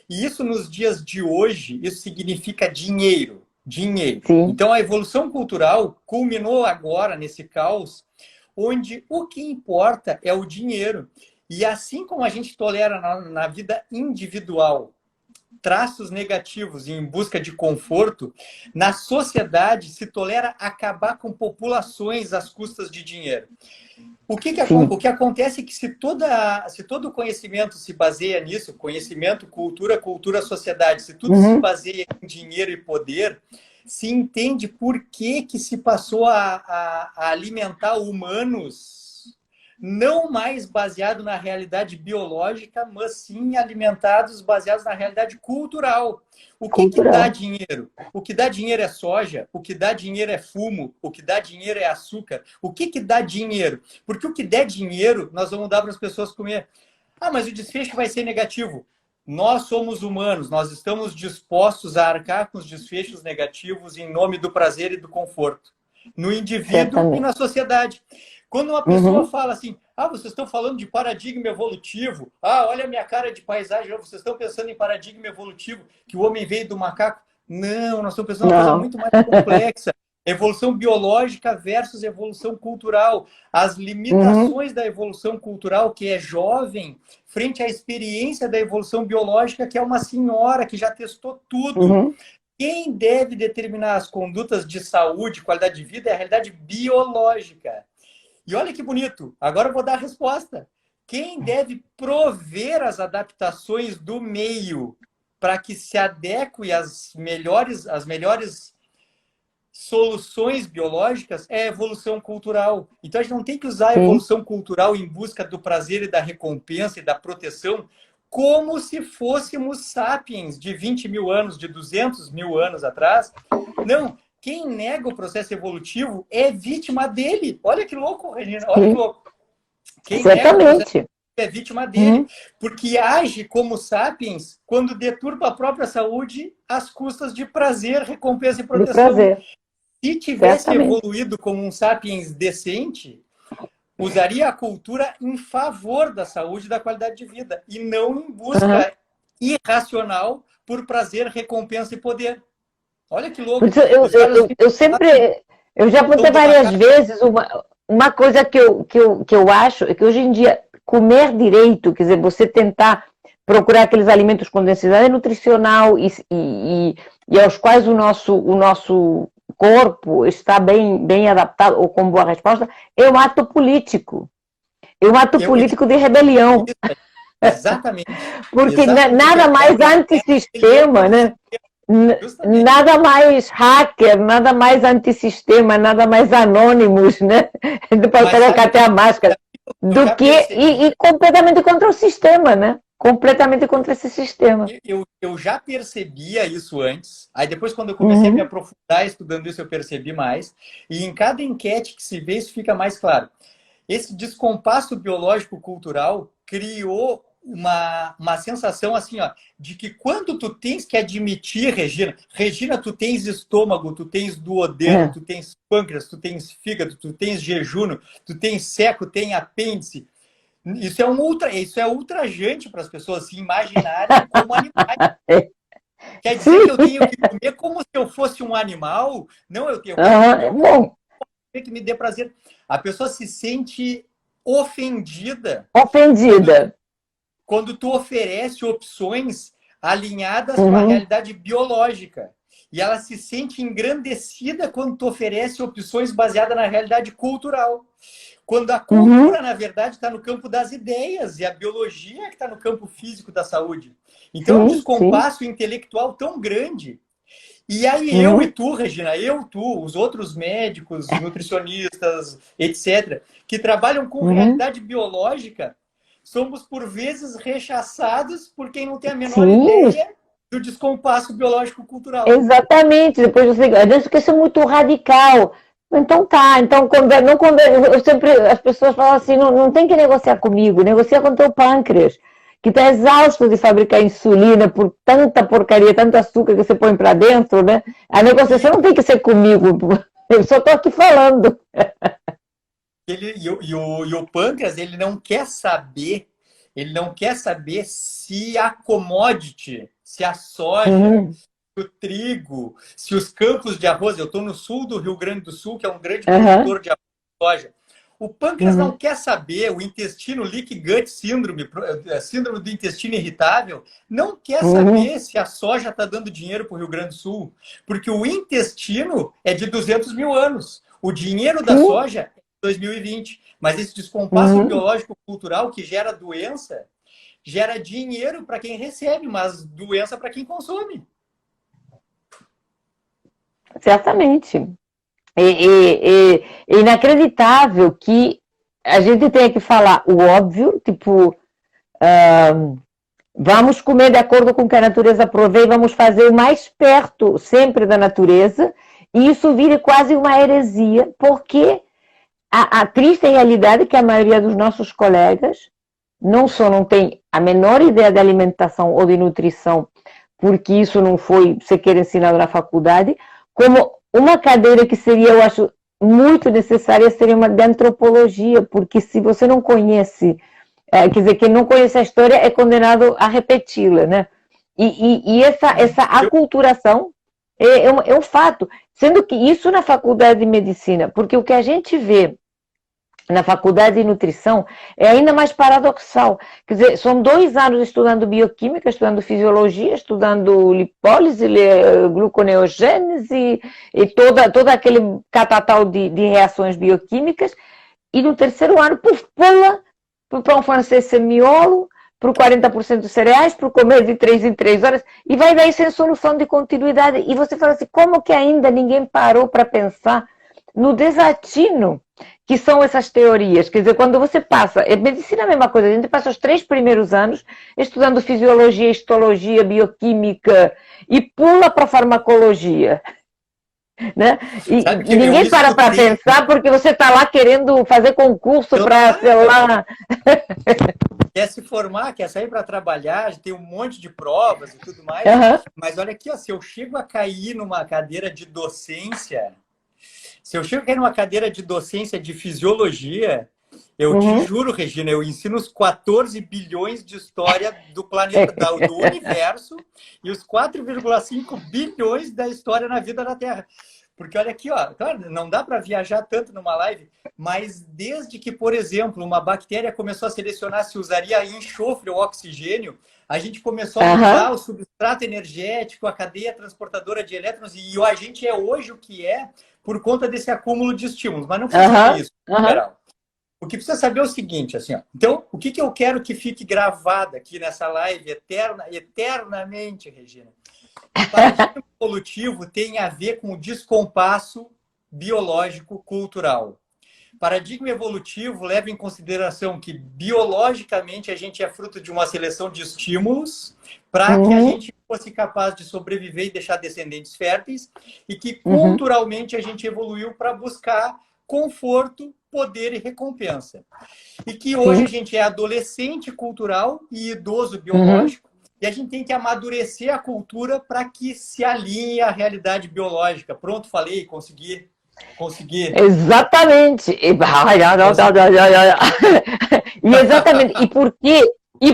E isso, nos dias de hoje, isso significa dinheiro. Dinheiro. Sim. Então, a evolução cultural culminou agora nesse caos, onde o que importa é o dinheiro. E assim como a gente tolera na vida individual traços negativos em busca de conforto, na sociedade se tolera acabar com populações às custas de dinheiro. O que acontece é que se todo conhecimento se baseia nisso, conhecimento, cultura, sociedade, se tudo se baseia em dinheiro e poder, se entende por que se passou a alimentar humanos não mais baseado na realidade biológica, mas sim alimentados baseados na realidade cultural. O que dá dinheiro? O que dá dinheiro é soja, o que dá dinheiro é fumo, o que dá dinheiro é açúcar. O que dá dinheiro? Porque o que der dinheiro, nós vamos dar para as pessoas comer. Ah, mas o desfecho vai ser negativo. Nós somos humanos, nós estamos dispostos a arcar com os desfechos negativos em nome do prazer e do conforto. No indivíduo e na sociedade. Quando uma pessoa fala assim, vocês estão falando de paradigma evolutivo, olha a minha cara de paisagem, vocês estão pensando em paradigma evolutivo, que o homem veio do macaco. Não, nós estamos pensando em uma coisa muito mais complexa. Evolução biológica versus evolução cultural. As limitações da evolução cultural, que é jovem, frente à experiência da evolução biológica, que é uma senhora que já testou tudo. Quem deve determinar as condutas de saúde, qualidade de vida, é a realidade biológica. E olha que bonito, agora eu vou dar a resposta. Quem deve prover as adaptações do meio para que se adeque às melhores soluções biológicas é a evolução cultural. Então a gente não tem que usar a evolução cultural em busca do prazer e da recompensa e da proteção como se fôssemos sapiens de 20 mil anos, de 200 mil anos atrás. Não. Quem nega o processo evolutivo é vítima dele. Olha que louco, Regina. Olha que louco. Quem nega o processo é vítima dele. Porque age como sapiens quando deturpa a própria saúde às custas de prazer, recompensa e proteção. Se tivesse evoluído como um sapiens decente, usaria a cultura em favor da saúde e da qualidade de vida. E não em busca irracional por prazer, recompensa e poder. Olha que louco. Eu já apontei várias vezes uma coisa que eu acho é que hoje em dia comer direito, quer dizer, você tentar procurar aqueles alimentos com densidade nutricional e aos quais o nosso corpo está bem adaptado ou com boa resposta, é um ato político. É um ato político de rebelião. Exatamente. Porque nada mais antissistema, né? Justamente. Nada mais hacker, nada mais antissistema, nada mais anônimos, né? Para colocar até a máscara. Do que e completamente contra o sistema, né? Completamente contra esse sistema. Eu já percebia isso antes, aí depois quando eu comecei a me aprofundar estudando isso, eu percebi mais, e em cada enquete que se vê, isso fica mais claro. Esse descompasso biológico-cultural criou uma sensação assim, ó, de que quando tu tens que admitir, Regina, tu tens estômago, tu tens duodeno, tu tens pâncreas, tu tens fígado, tu tens jejum, tu tens seco, tem apêndice. Isso é ultrajante para as pessoas se imaginarem como animais. Quer dizer que eu tenho que comer como se eu fosse um animal? Não, eu tenho que me dê prazer. A pessoa se sente ofendida. Ofendida. Quando tu oferece opções alinhadas com a realidade biológica. E ela se sente engrandecida quando tu oferece opções baseadas na realidade cultural. Quando a cultura, na verdade, está no campo das ideias e a biologia que está no campo físico da saúde. Então, é um descompasso intelectual tão grande. E aí eu e tu, Regina, os outros médicos, nutricionistas, etc., que trabalham com realidade biológica, somos, por vezes, rechaçados por quem não tem a menor ideia do descompasso biológico-cultural. Exatamente. Depois você diz que isso é muito radical. Então tá. Então, as pessoas falam assim, não tem que negociar comigo, negocia com teu pâncreas, que está exausto de fabricar insulina por tanta porcaria, tanto açúcar que você põe para dentro, né? A negociação não tem que ser comigo. Eu só estou aqui falando. E o pâncreas, ele não quer saber se a commodity, se a soja, se o trigo, se os campos de arroz. Eu estou no sul do Rio Grande do Sul, que é um grande produtor de arroz e soja. O pâncreas não quer saber, o intestino leaky gut síndrome do intestino irritável, não quer saber se a soja está dando dinheiro para o Rio Grande do Sul, porque o intestino é de 200 mil anos. O dinheiro da soja é de 2020. Mas esse descompasso biológico-cultural que gera doença, gera dinheiro para quem recebe, mas doença para quem consome. Certamente. É inacreditável que a gente tenha que falar o óbvio, tipo, vamos comer de acordo com o que a natureza provê, vamos fazer o mais perto sempre da natureza, e isso vira quase uma heresia, porque a triste realidade é que a maioria dos nossos colegas não só não tem a menor ideia de alimentação ou de nutrição, porque isso não foi sequer ensinado na faculdade, como uma cadeira que seria, eu acho, muito necessária seria uma de antropologia, porque se você não conhece, quer dizer, quem não conhece a história é condenado a repeti-la, né? E essa aculturação é um fato, sendo que isso na faculdade de medicina, porque o que a gente vê na faculdade de nutrição é ainda mais paradoxal. Quer dizer, são 2 anos estudando bioquímica, estudando fisiologia, estudando lipólise, gluconeogênese e todo aquele catatal de reações bioquímicas, e no 3º ano, pula para um francês semiolo, para o 40% dos cereais, para o comer de 3 em 3 horas, e vai daí sem solução de continuidade. E você fala assim, como que ainda ninguém parou para pensar no desatino que são essas teorias? Quer dizer, quando você passa, medicina é a mesma coisa, a gente passa os 3 primeiros anos estudando fisiologia, histologia, bioquímica e pula para farmacologia, né? E ninguém para pensar porque você está lá querendo fazer concurso para, sei lá... Quer se formar, quer sair para trabalhar, tem um monte de provas e tudo mais, mas olha aqui, ó, se eu chego a cair numa cadeira de docência... Se eu chego aqui numa cadeira de docência de fisiologia, eu te juro, Regina, eu ensino os 14 bilhões de história do planeta, do universo, e os 4,5 bilhões da história na vida da Terra. Porque olha aqui, ó, claro, não dá para viajar tanto numa live, mas desde que, por exemplo, uma bactéria começou a selecionar se usaria enxofre ou oxigênio, a gente começou a mudar o substrato energético, a cadeia transportadora de elétrons, e a gente é hoje o que é por conta desse acúmulo de estímulos. Mas não precisa isso, em geral. O que precisa saber é o seguinte, assim, ó. Então, o que eu quero que fique gravado aqui nessa live eternamente, Regina? O paradigma evolutivo tem a ver com o descompasso biológico-cultural. Paradigma evolutivo leva em consideração que biologicamente a gente é fruto de uma seleção de estímulos para que a gente fosse capaz de sobreviver e deixar descendentes férteis, e que culturalmente a gente evoluiu para buscar conforto, poder e recompensa. E que hoje a gente é adolescente cultural e idoso biológico, e a gente tem que amadurecer a cultura para que se alinhe à realidade biológica. Pronto, falei, consegui. Exatamente. E exatamente. E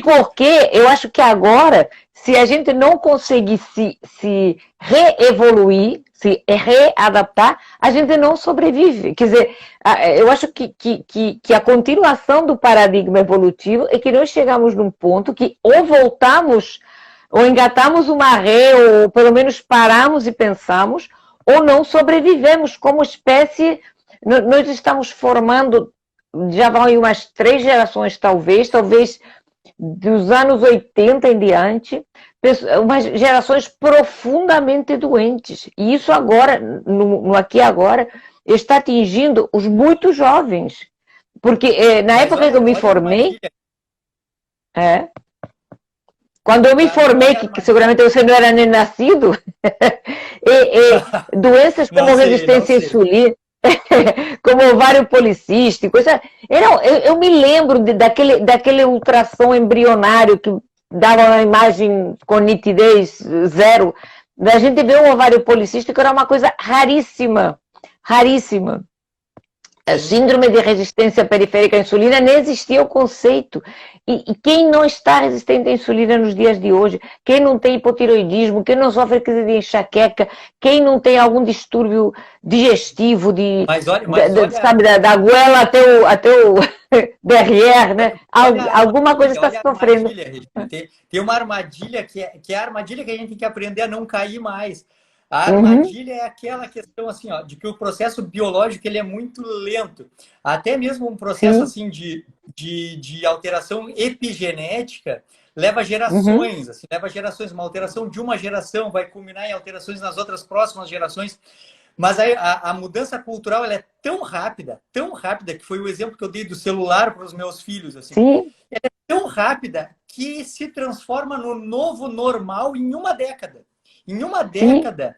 por quê? Eu acho que agora, se a gente não conseguir se reevoluir, se readaptar, a gente não sobrevive. Quer dizer, eu acho que a continuação do paradigma evolutivo é que nós chegamos num ponto que ou voltamos, ou engatamos uma ré, ou pelo menos paramos e pensamos, ou não sobrevivemos como espécie. Nós estamos formando, já vão em umas 3 gerações talvez dos anos 80 em diante, umas gerações profundamente doentes. E isso agora, no aqui e agora, está atingindo os muito jovens. Porque na época que eu me formei... Quando eu me formei, que seguramente você não era nem nascido, doenças como resistência à insulina, como ovário policístico, eu me lembro daquele ultrassom embrionário que dava uma imagem com nitidez zero, da gente ver um ovário policístico, era uma coisa raríssima, raríssima. A síndrome de resistência periférica à insulina, nem existia o conceito. E quem não está resistente à insulina nos dias de hoje, quem não tem hipotiroidismo, quem não sofre crise de enxaqueca, quem não tem algum distúrbio digestivo, sabe, da goela até o derrière, né? Alguma coisa está sofrendo. Tem uma armadilha que é a armadilha que a gente tem que aprender a não cair mais. A armadilha é aquela questão assim, ó, de que o processo biológico ele é muito lento. Até mesmo um processo assim, de alteração epigenética leva gerações. Assim, leva gerações. Uma alteração de uma geração vai culminar em alterações nas outras próximas gerações. Mas a mudança cultural ela é tão rápida, que foi o exemplo que eu dei do celular para os meus filhos. Assim, ela é tão rápida que se transforma no novo normal em uma década. Em uma década,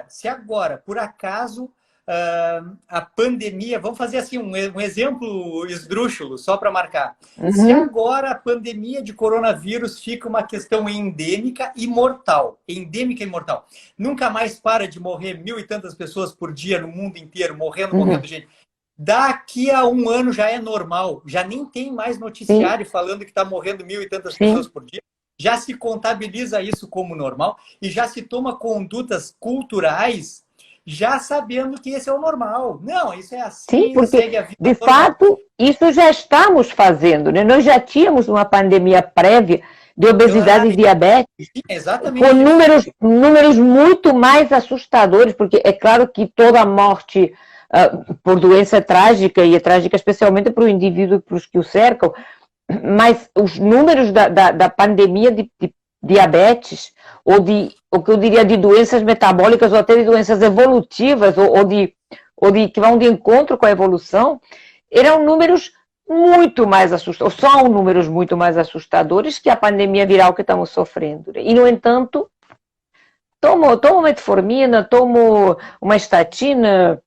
se agora, por acaso, a pandemia... Vamos fazer assim um exemplo esdrúxulo, só para marcar. Se agora a pandemia de coronavírus fica uma questão endêmica e mortal. Endêmica e mortal. Nunca mais para de morrer 1.000 e tantas pessoas por dia no mundo inteiro, morrendo gente. Daqui a um ano já é normal. Já nem tem mais noticiário falando que está morrendo 1.000 e tantas pessoas por dia. Já se contabiliza isso como normal e já se toma condutas culturais já sabendo que esse é o normal. Não, isso é assim, porque, segue a vida. De fato, isso já estamos fazendo, né? Nós já tínhamos uma pandemia prévia de obesidade e diabetes, exatamente, com números muito mais assustadores, porque é claro que toda morte por doença é trágica, e é trágica especialmente para o indivíduo e para os que o cercam, mas os números da pandemia de diabetes, ou o que eu diria de doenças metabólicas, ou até de doenças evolutivas, ou de que vão de encontro com a evolução, eram números muito mais assustadores, são números muito mais assustadores que a pandemia viral que estamos sofrendo. E, no entanto, tomo metformina, tomo uma estatina,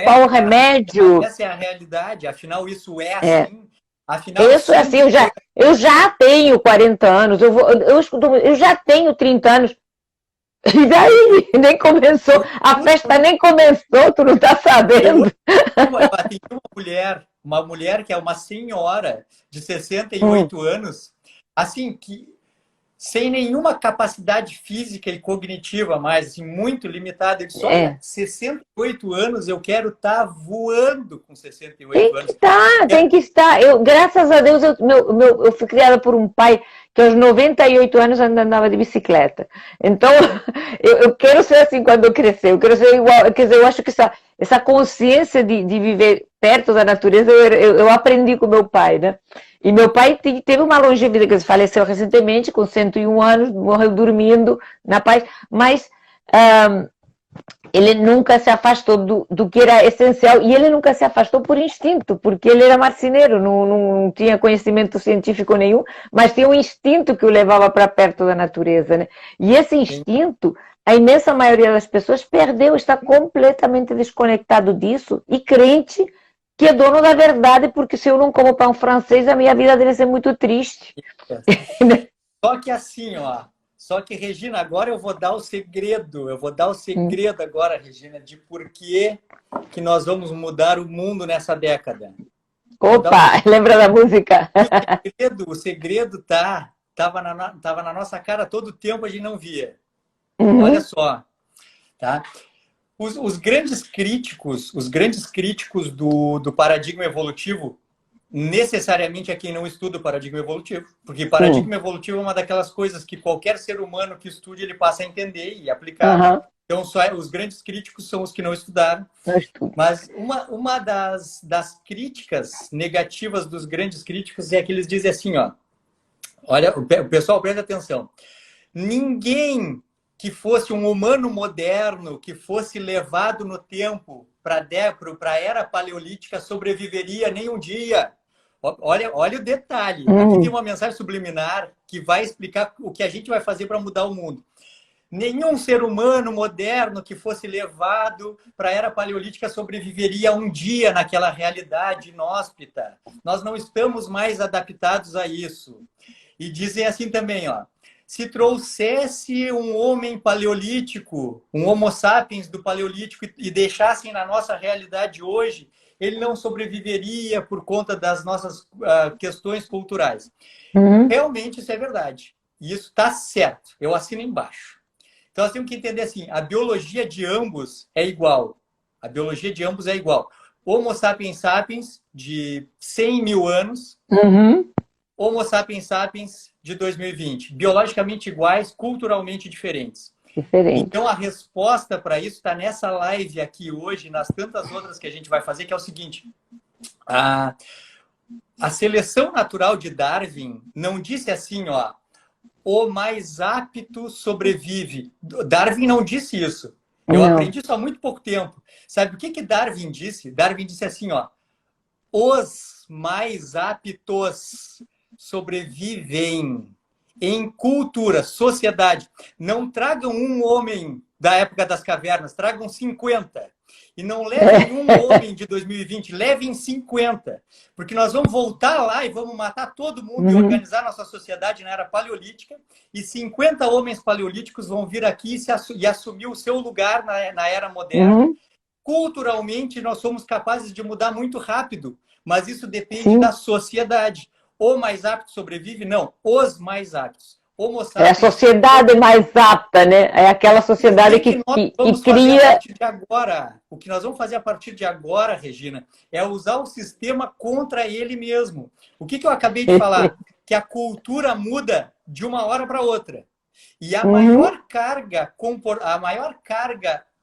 qual o remédio... Essa é a realidade, afinal isso é assim... Afinal, isso é assim, eu já tenho 40 anos, eu já tenho 30 anos, e daí nem começou, a festa nem começou, tu não tá sabendo. Tem uma mulher que é uma senhora de 68 anos, assim, que sem nenhuma capacidade física e cognitiva mais, assim, muito limitada. Ele disse, olha, 68 anos, eu quero estar voando com 68 anos. Tem que estar. Graças a Deus, eu fui criada por um pai que aos 98 anos ainda andava de bicicleta. Então, eu quero ser assim quando eu crescer. Eu quero ser igual. Quer dizer, eu acho que essa consciência de viver perto da natureza, eu aprendi com meu pai, né? E meu pai teve uma longevidade, que faleceu recentemente, com 101 anos, morreu dormindo na paz, mas ele nunca se afastou do que era essencial, e ele nunca se afastou por instinto, porque ele era marceneiro, não tinha conhecimento científico nenhum, mas tinha um instinto que o levava para perto da natureza, né? E esse instinto, a imensa maioria das pessoas perdeu, está completamente desconectado disso, e crente que é dono da verdade, porque se eu não como pão francês, a minha vida deve ser muito triste. Só que assim, ó, Regina, agora eu vou dar o segredo, agora, Regina, de por que nós vamos mudar o mundo nessa década. Opa, lembra da música? O segredo tava na nossa cara todo o tempo, a gente não via. Olha só, tá? Os grandes críticos do paradigma evolutivo, necessariamente é quem não estuda o paradigma evolutivo, porque paradigma evolutivo é uma daquelas coisas que qualquer ser humano que estude, ele passa a entender e aplicar. Então, os grandes críticos são os que não estudaram. Mas uma das críticas negativas dos grandes críticos é que eles dizem assim, ó, olha, o pessoal, presta atenção, ninguém que fosse um humano moderno, que fosse levado no tempo para a era paleolítica, sobreviveria nem um dia. Olha o detalhe. Aqui tem uma mensagem subliminar que vai explicar o que a gente vai fazer para mudar o mundo. Nenhum ser humano moderno que fosse levado para a era paleolítica sobreviveria um dia naquela realidade inóspita. Nós não estamos mais adaptados a isso. E dizem assim também, ó, se trouxesse um homem paleolítico, um Homo sapiens do paleolítico e deixassem na nossa realidade hoje, ele não sobreviveria por conta das nossas questões culturais. Realmente isso é verdade. E isso está certo. Eu assino embaixo. Então, nós temos que entender assim, a biologia de ambos é igual. A biologia de ambos é igual. Homo sapiens sapiens, de 100 mil anos, Homo sapiens sapiens, de 2020. Biologicamente iguais, culturalmente diferentes. Então, a resposta para isso está nessa live aqui hoje, nas tantas outras que a gente vai fazer, que é o seguinte. A seleção natural de Darwin não disse assim, ó, o mais apto sobrevive. Darwin não disse isso. Eu aprendi isso há muito pouco tempo. Sabe o que Darwin disse? Darwin disse assim, ó, os mais aptos sobrevivem em cultura, sociedade. Não tragam um homem da época das cavernas, tragam 50. E não levem um homem de 2020, levem 50. Porque nós vamos voltar lá e vamos matar todo mundo e organizar nossa sociedade na era paleolítica. E 50 homens paleolíticos vão vir aqui e assumir o seu lugar na era moderna. Culturalmente, nós somos capazes de mudar muito rápido. Mas isso depende da sociedade. O mais apto sobrevive? Não. Os mais aptos. É a sociedade mais apta, né? É aquela sociedade que cria... O que nós vamos fazer a partir de agora, Regina, é usar o sistema contra ele mesmo. O que eu acabei de falar? Que a cultura muda de uma hora para outra. E a maior carga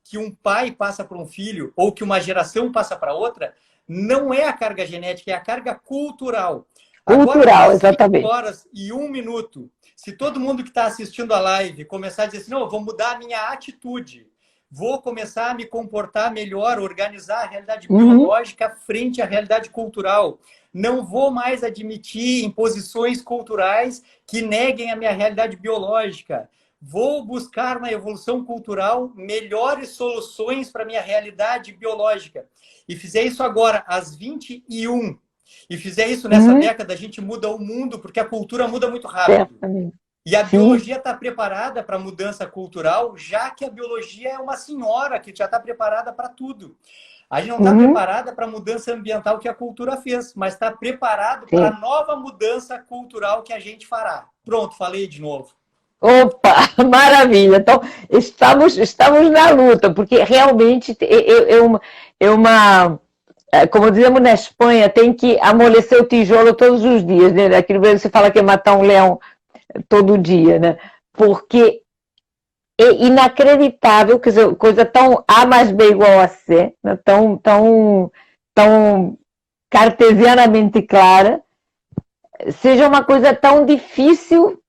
que um pai passa para um filho, ou que uma geração passa para outra, não é a carga genética, é a carga cultural. Agora, exatamente. 5 horas e 1 minuto. Se todo mundo que está assistindo a live começar a dizer assim, não, eu vou mudar a minha atitude, vou começar a me comportar melhor, organizar a realidade biológica frente à realidade cultural. Não vou mais admitir imposições culturais que neguem a minha realidade biológica. Vou buscar na evolução cultural melhores soluções para a minha realidade biológica. E fizer isso agora, às 21h, e fizer isso nessa década, a gente muda o mundo, porque a cultura muda muito rápido. E a biologia está preparada para a mudança cultural, já que a biologia é uma senhora que já está preparada para tudo. A gente não está preparada para a mudança ambiental que a cultura fez, mas está preparado para a nova mudança cultural que a gente fará. Pronto, falei de novo. Opa, maravilha! Então, estamos na luta, porque realmente é uma... Como dizemos na Espanha, tem que amolecer o tijolo todos os dias, né? Aqui no Brasil você fala que é matar um leão todo dia, né? Porque é inacreditável, quer dizer, coisa tão A mais B igual a C, né? tão cartesianamente clara, seja uma coisa tão difícil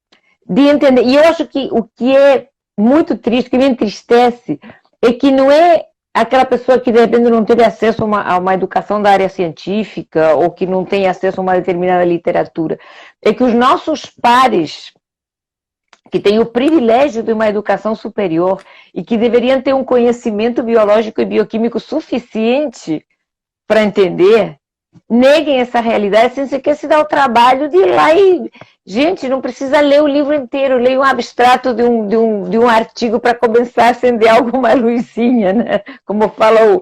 de entender. E eu acho que o que é muito triste, que me entristece, é que não é aquela pessoa que de repente não teve acesso a uma educação da área científica ou que não tem acesso a uma determinada literatura. É que os nossos pares, que têm o privilégio de uma educação superior e que deveriam ter um conhecimento biológico e bioquímico suficiente para entender, neguem essa realidade sem sequer se dar o trabalho de ir lá e... Gente, não precisa ler o livro inteiro, leia um abstrato de um artigo para começar a acender alguma luzinha, né? Como fala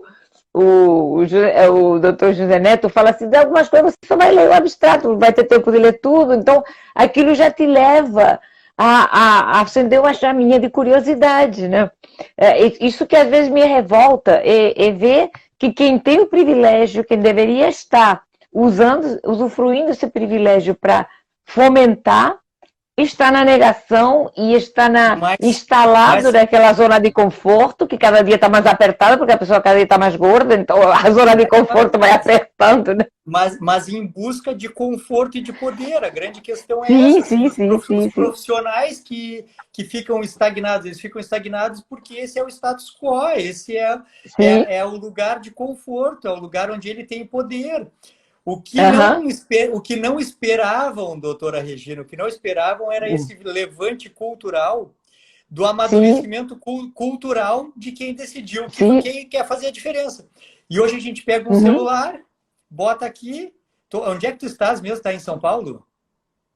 o doutor José Neto, fala assim, de algumas coisas você só vai ler o abstrato, vai ter tempo de ler tudo, então aquilo já te leva a acender uma chaminha de curiosidade, né? Isso que às vezes me revolta é ver que quem tem o privilégio, quem deveria estar usufruindo esse privilégio para fomentar, está na negação e está instalado naquela zona de conforto, que cada dia está mais apertada, porque a pessoa cada dia está mais gorda, então a zona de conforto vai apertando, né? Mas em busca de conforto e de poder. A grande questão é sim, essa. Sim, os profissionais que ficam estagnados, eles ficam estagnados porque esse é o status quo, esse é o lugar de conforto, é o lugar onde ele tem poder. O que não esperavam, doutora Regina, o que não esperavam era esse levante cultural, do amadurecimento cultural de quem decidiu quem quer fazer a diferença. E hoje a gente pega um celular, bota aqui... Onde é que tu estás mesmo? Está em São Paulo?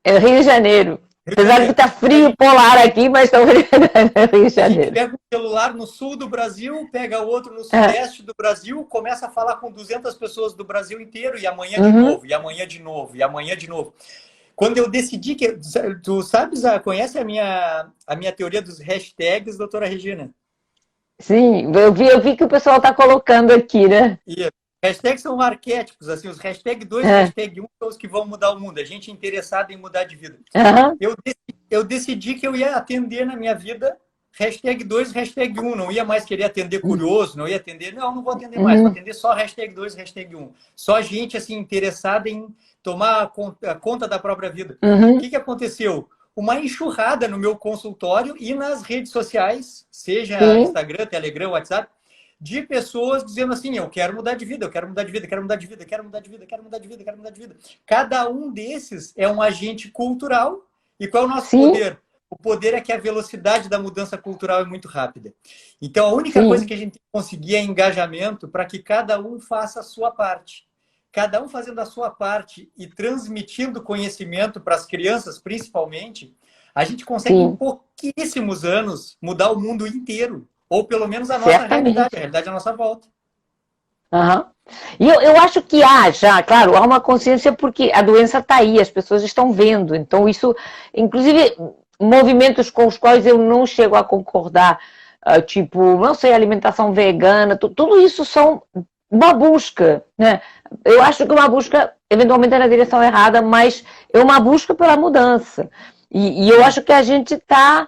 É Rio de Janeiro. Apesar de estar frio polar aqui, mas está Rio de Janeiro. A gente pega um celular no sul do Brasil, pega outro no sudeste do Brasil, começa a falar com 200 pessoas do Brasil inteiro, e amanhã de novo, e amanhã de novo, e amanhã de novo. Quando eu decidi que... Tu sabes, conhece a minha teoria dos hashtags, doutora Regina? Sim, eu vi que o pessoal está colocando aqui, né? E hashtags são arquétipos, assim, os hashtag 2 e hashtag 1 são os que vão mudar o mundo, a gente interessado em mudar de vida. Eu decidi que eu ia atender na minha vida hashtag 2, hashtag 1, não ia mais querer atender curioso, não ia atender, não vou atender mais, vou atender só hashtag 2, hashtag 1. Só gente, assim, interessada em tomar a conta da própria vida. O que aconteceu? Uma enxurrada no meu consultório e nas redes sociais, seja Instagram, Telegram, WhatsApp, de pessoas dizendo assim, eu quero mudar de vida, eu quero mudar de vida, quero mudar de vida, quero mudar de vida, quero mudar de vida, quero mudar de vida. Cada um desses é um agente cultural. E qual é o nosso poder? O poder é que a velocidade da mudança cultural é muito rápida. Então, a única coisa que a gente tem que conseguir é engajamento para que cada um faça a sua parte. Cada um fazendo a sua parte e transmitindo conhecimento para as crianças, principalmente, a gente consegue em pouquíssimos anos mudar o mundo inteiro. Ou pelo menos a nossa realidade, a realidade à nossa volta. E eu acho que claro, há uma consciência porque a doença está aí, as pessoas estão vendo. Então isso, inclusive, movimentos com os quais eu não chego a concordar, tipo, não sei, alimentação vegana, tudo isso são uma busca, né? Eu acho que uma busca, eventualmente, é na direção errada, mas é uma busca pela mudança. E eu acho que a gente está...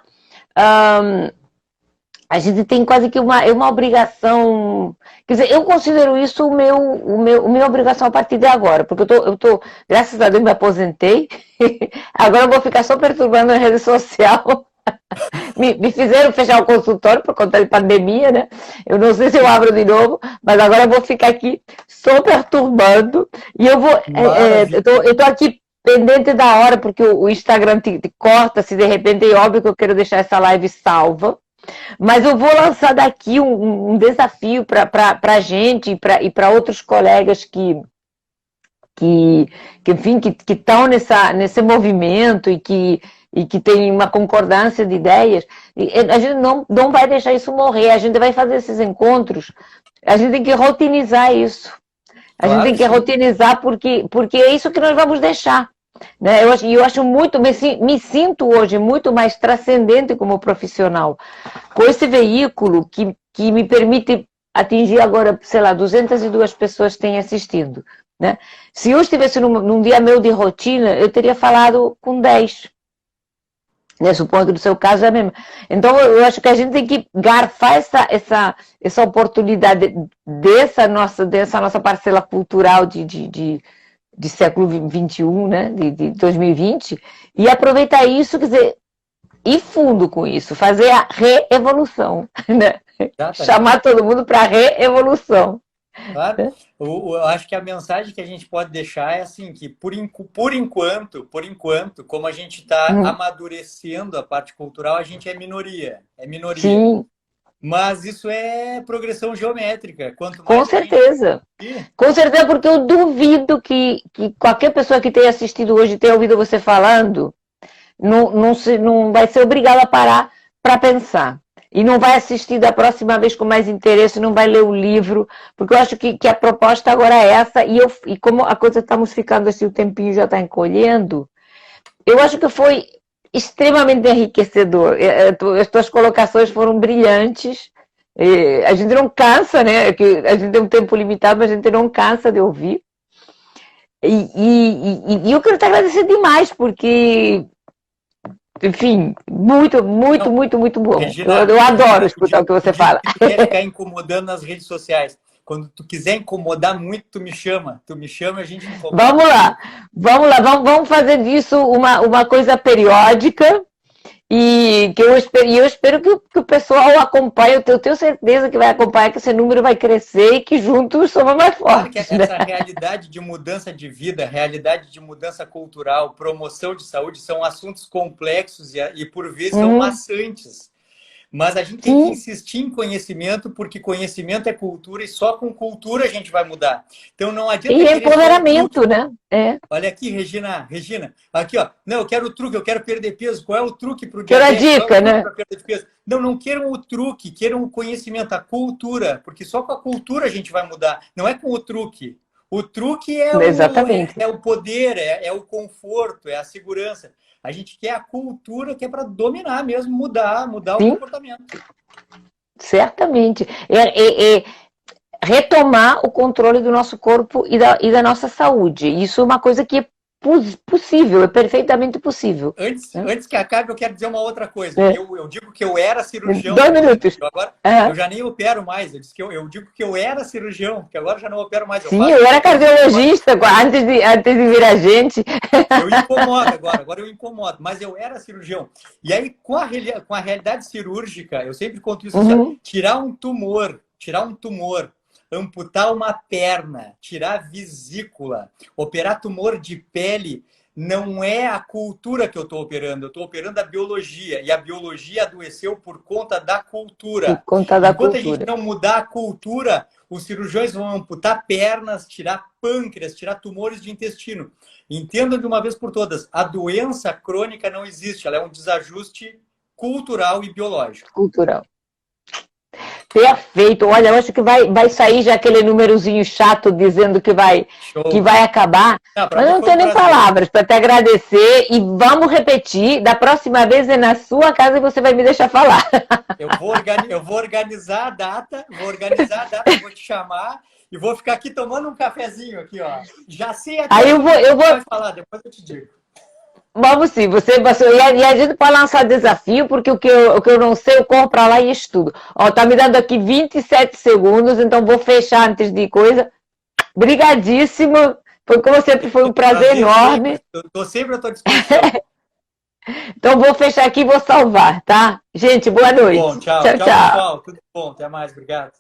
a gente tem quase que uma obrigação... Quer dizer, eu considero isso minha obrigação a partir de agora, porque eu tô graças a Deus, me aposentei, agora eu vou ficar só perturbando a rede social. Me fizeram fechar o consultório por conta de pandemia, né? Eu não sei se eu abro de novo, mas agora eu vou ficar aqui só perturbando. E eu vou... eu tô aqui pendente da hora, porque o Instagram te corta, se de repente é óbvio que eu quero deixar essa live salva. Mas eu vou lançar daqui um desafio para a gente e para outros colegas que estão nesse movimento e que tem uma concordância de ideias. A gente não vai deixar isso morrer, a gente vai fazer esses encontros, a gente tem que rotinizar isso. A gente tem que rotinizar porque é isso que nós vamos deixar. Né? Eu acho muito, me sinto hoje muito mais transcendente como profissional, com esse veículo que me permite atingir agora, sei lá, 202 pessoas que têm assistindo. Né? Se eu estivesse num dia meu de rotina, eu teria falado com 10. Né? Suponho que no seu caso é mesmo. Então eu acho que a gente tem que garfar essa oportunidade dessa nossa parcela cultural de de século XXI, né, de 2020, e aproveitar isso, quer dizer, ir fundo com isso, fazer a reevolução, né? Chamar todo mundo para a reevolução. Claro. Eu acho que a mensagem que a gente pode deixar é assim, que por enquanto, como a gente está amadurecendo a parte cultural, a gente é minoria. Sim. Mas isso é progressão geométrica. Quanto mais com certeza. Com certeza, porque eu duvido que qualquer pessoa que tenha assistido hoje, tenha ouvido você falando, não vai ser obrigada a parar para pensar. E não vai assistir da próxima vez com mais interesse, não vai ler o livro, porque eu acho que a proposta agora é essa, e como a coisa estamos ficando assim, o tempinho já está encolhendo, eu acho que foi extremamente enriquecedor. As tuas colocações foram brilhantes. A gente não cansa, né? A gente tem um tempo limitado, mas a gente não cansa de ouvir. E eu quero te agradecer demais, porque, enfim, muito bom. Regina, eu adoro escutar o que você fala. Tu quer ficar incomodando nas redes sociais. Quando tu quiser incomodar muito, tu me chama e a gente incomoda. Vamos fazer disso uma coisa periódica e que eu espero que o pessoal acompanhe. Eu tenho certeza que vai acompanhar, que esse número vai crescer e que juntos somos mais fortes. Claro que essa realidade de mudança de vida, realidade de mudança cultural, promoção de saúde são assuntos complexos e por vezes são maçantes. Mas a gente tem que insistir em conhecimento, porque conhecimento é cultura e só com cultura a gente vai mudar. Então não adianta... E empoderamento, né? Olha aqui, Regina. Aqui, ó. Não, eu quero o truque, eu quero perder peso. Qual é o truque para o diabetes? Quero a dica, né? Perder peso? Não queiram o truque, queiram o conhecimento, a cultura. Porque só com a cultura a gente vai mudar. Não é com o truque. O truque é o poder, é o conforto, é a segurança. A gente quer a cultura que é para dominar mesmo, mudar o comportamento. Certamente. Retomar o controle do nosso corpo e da nossa saúde. Isso é uma coisa que é possível, é perfeitamente possível. Antes que acabe, eu quero dizer uma outra coisa. Eu digo que eu era cirurgião. 2 minutos. Agora, eu já nem opero mais. Eu digo que eu era cirurgião, porque agora já não opero mais. Eu era cardiologista antes de vir a gente. Eu incomodo agora eu incomodo, mas eu era cirurgião. E aí, com a realidade cirúrgica, eu sempre conto isso, tirar um tumor, amputar uma perna, tirar a vesícula, operar tumor de pele, não é a cultura que eu estou operando. Eu estou operando a biologia. E a biologia adoeceu por conta da cultura. Enquanto a gente não mudar a cultura, os cirurgiões vão amputar pernas, tirar pâncreas, tirar tumores de intestino. Entendam de uma vez por todas, a doença crônica não existe. Ela é um desajuste cultural e biológico. Cultural. Perfeito. Olha, eu acho que vai sair já aquele númerozinho chato dizendo que vai acabar. Mas eu não tenho nem palavras para te agradecer. E vamos repetir. Da próxima vez é na sua casa e você vai me deixar falar. Eu vou organizar a data, vou te chamar e vou ficar aqui tomando um cafezinho aqui, ó. Já sei até aí eu vou falar, depois eu te digo. Vamos sim, e a gente pode lançar desafio, porque o que eu não sei, eu corro para lá e estudo. Ó, tá me dando aqui 27 segundos, então vou fechar antes de coisa. Brigadíssimo, como sempre, foi um prazer enorme. Estou sempre à tua disposição. Então vou fechar aqui e vou salvar, tá? Gente, boa noite. Bom, tchau, pessoal. Tudo bom, até mais, obrigado.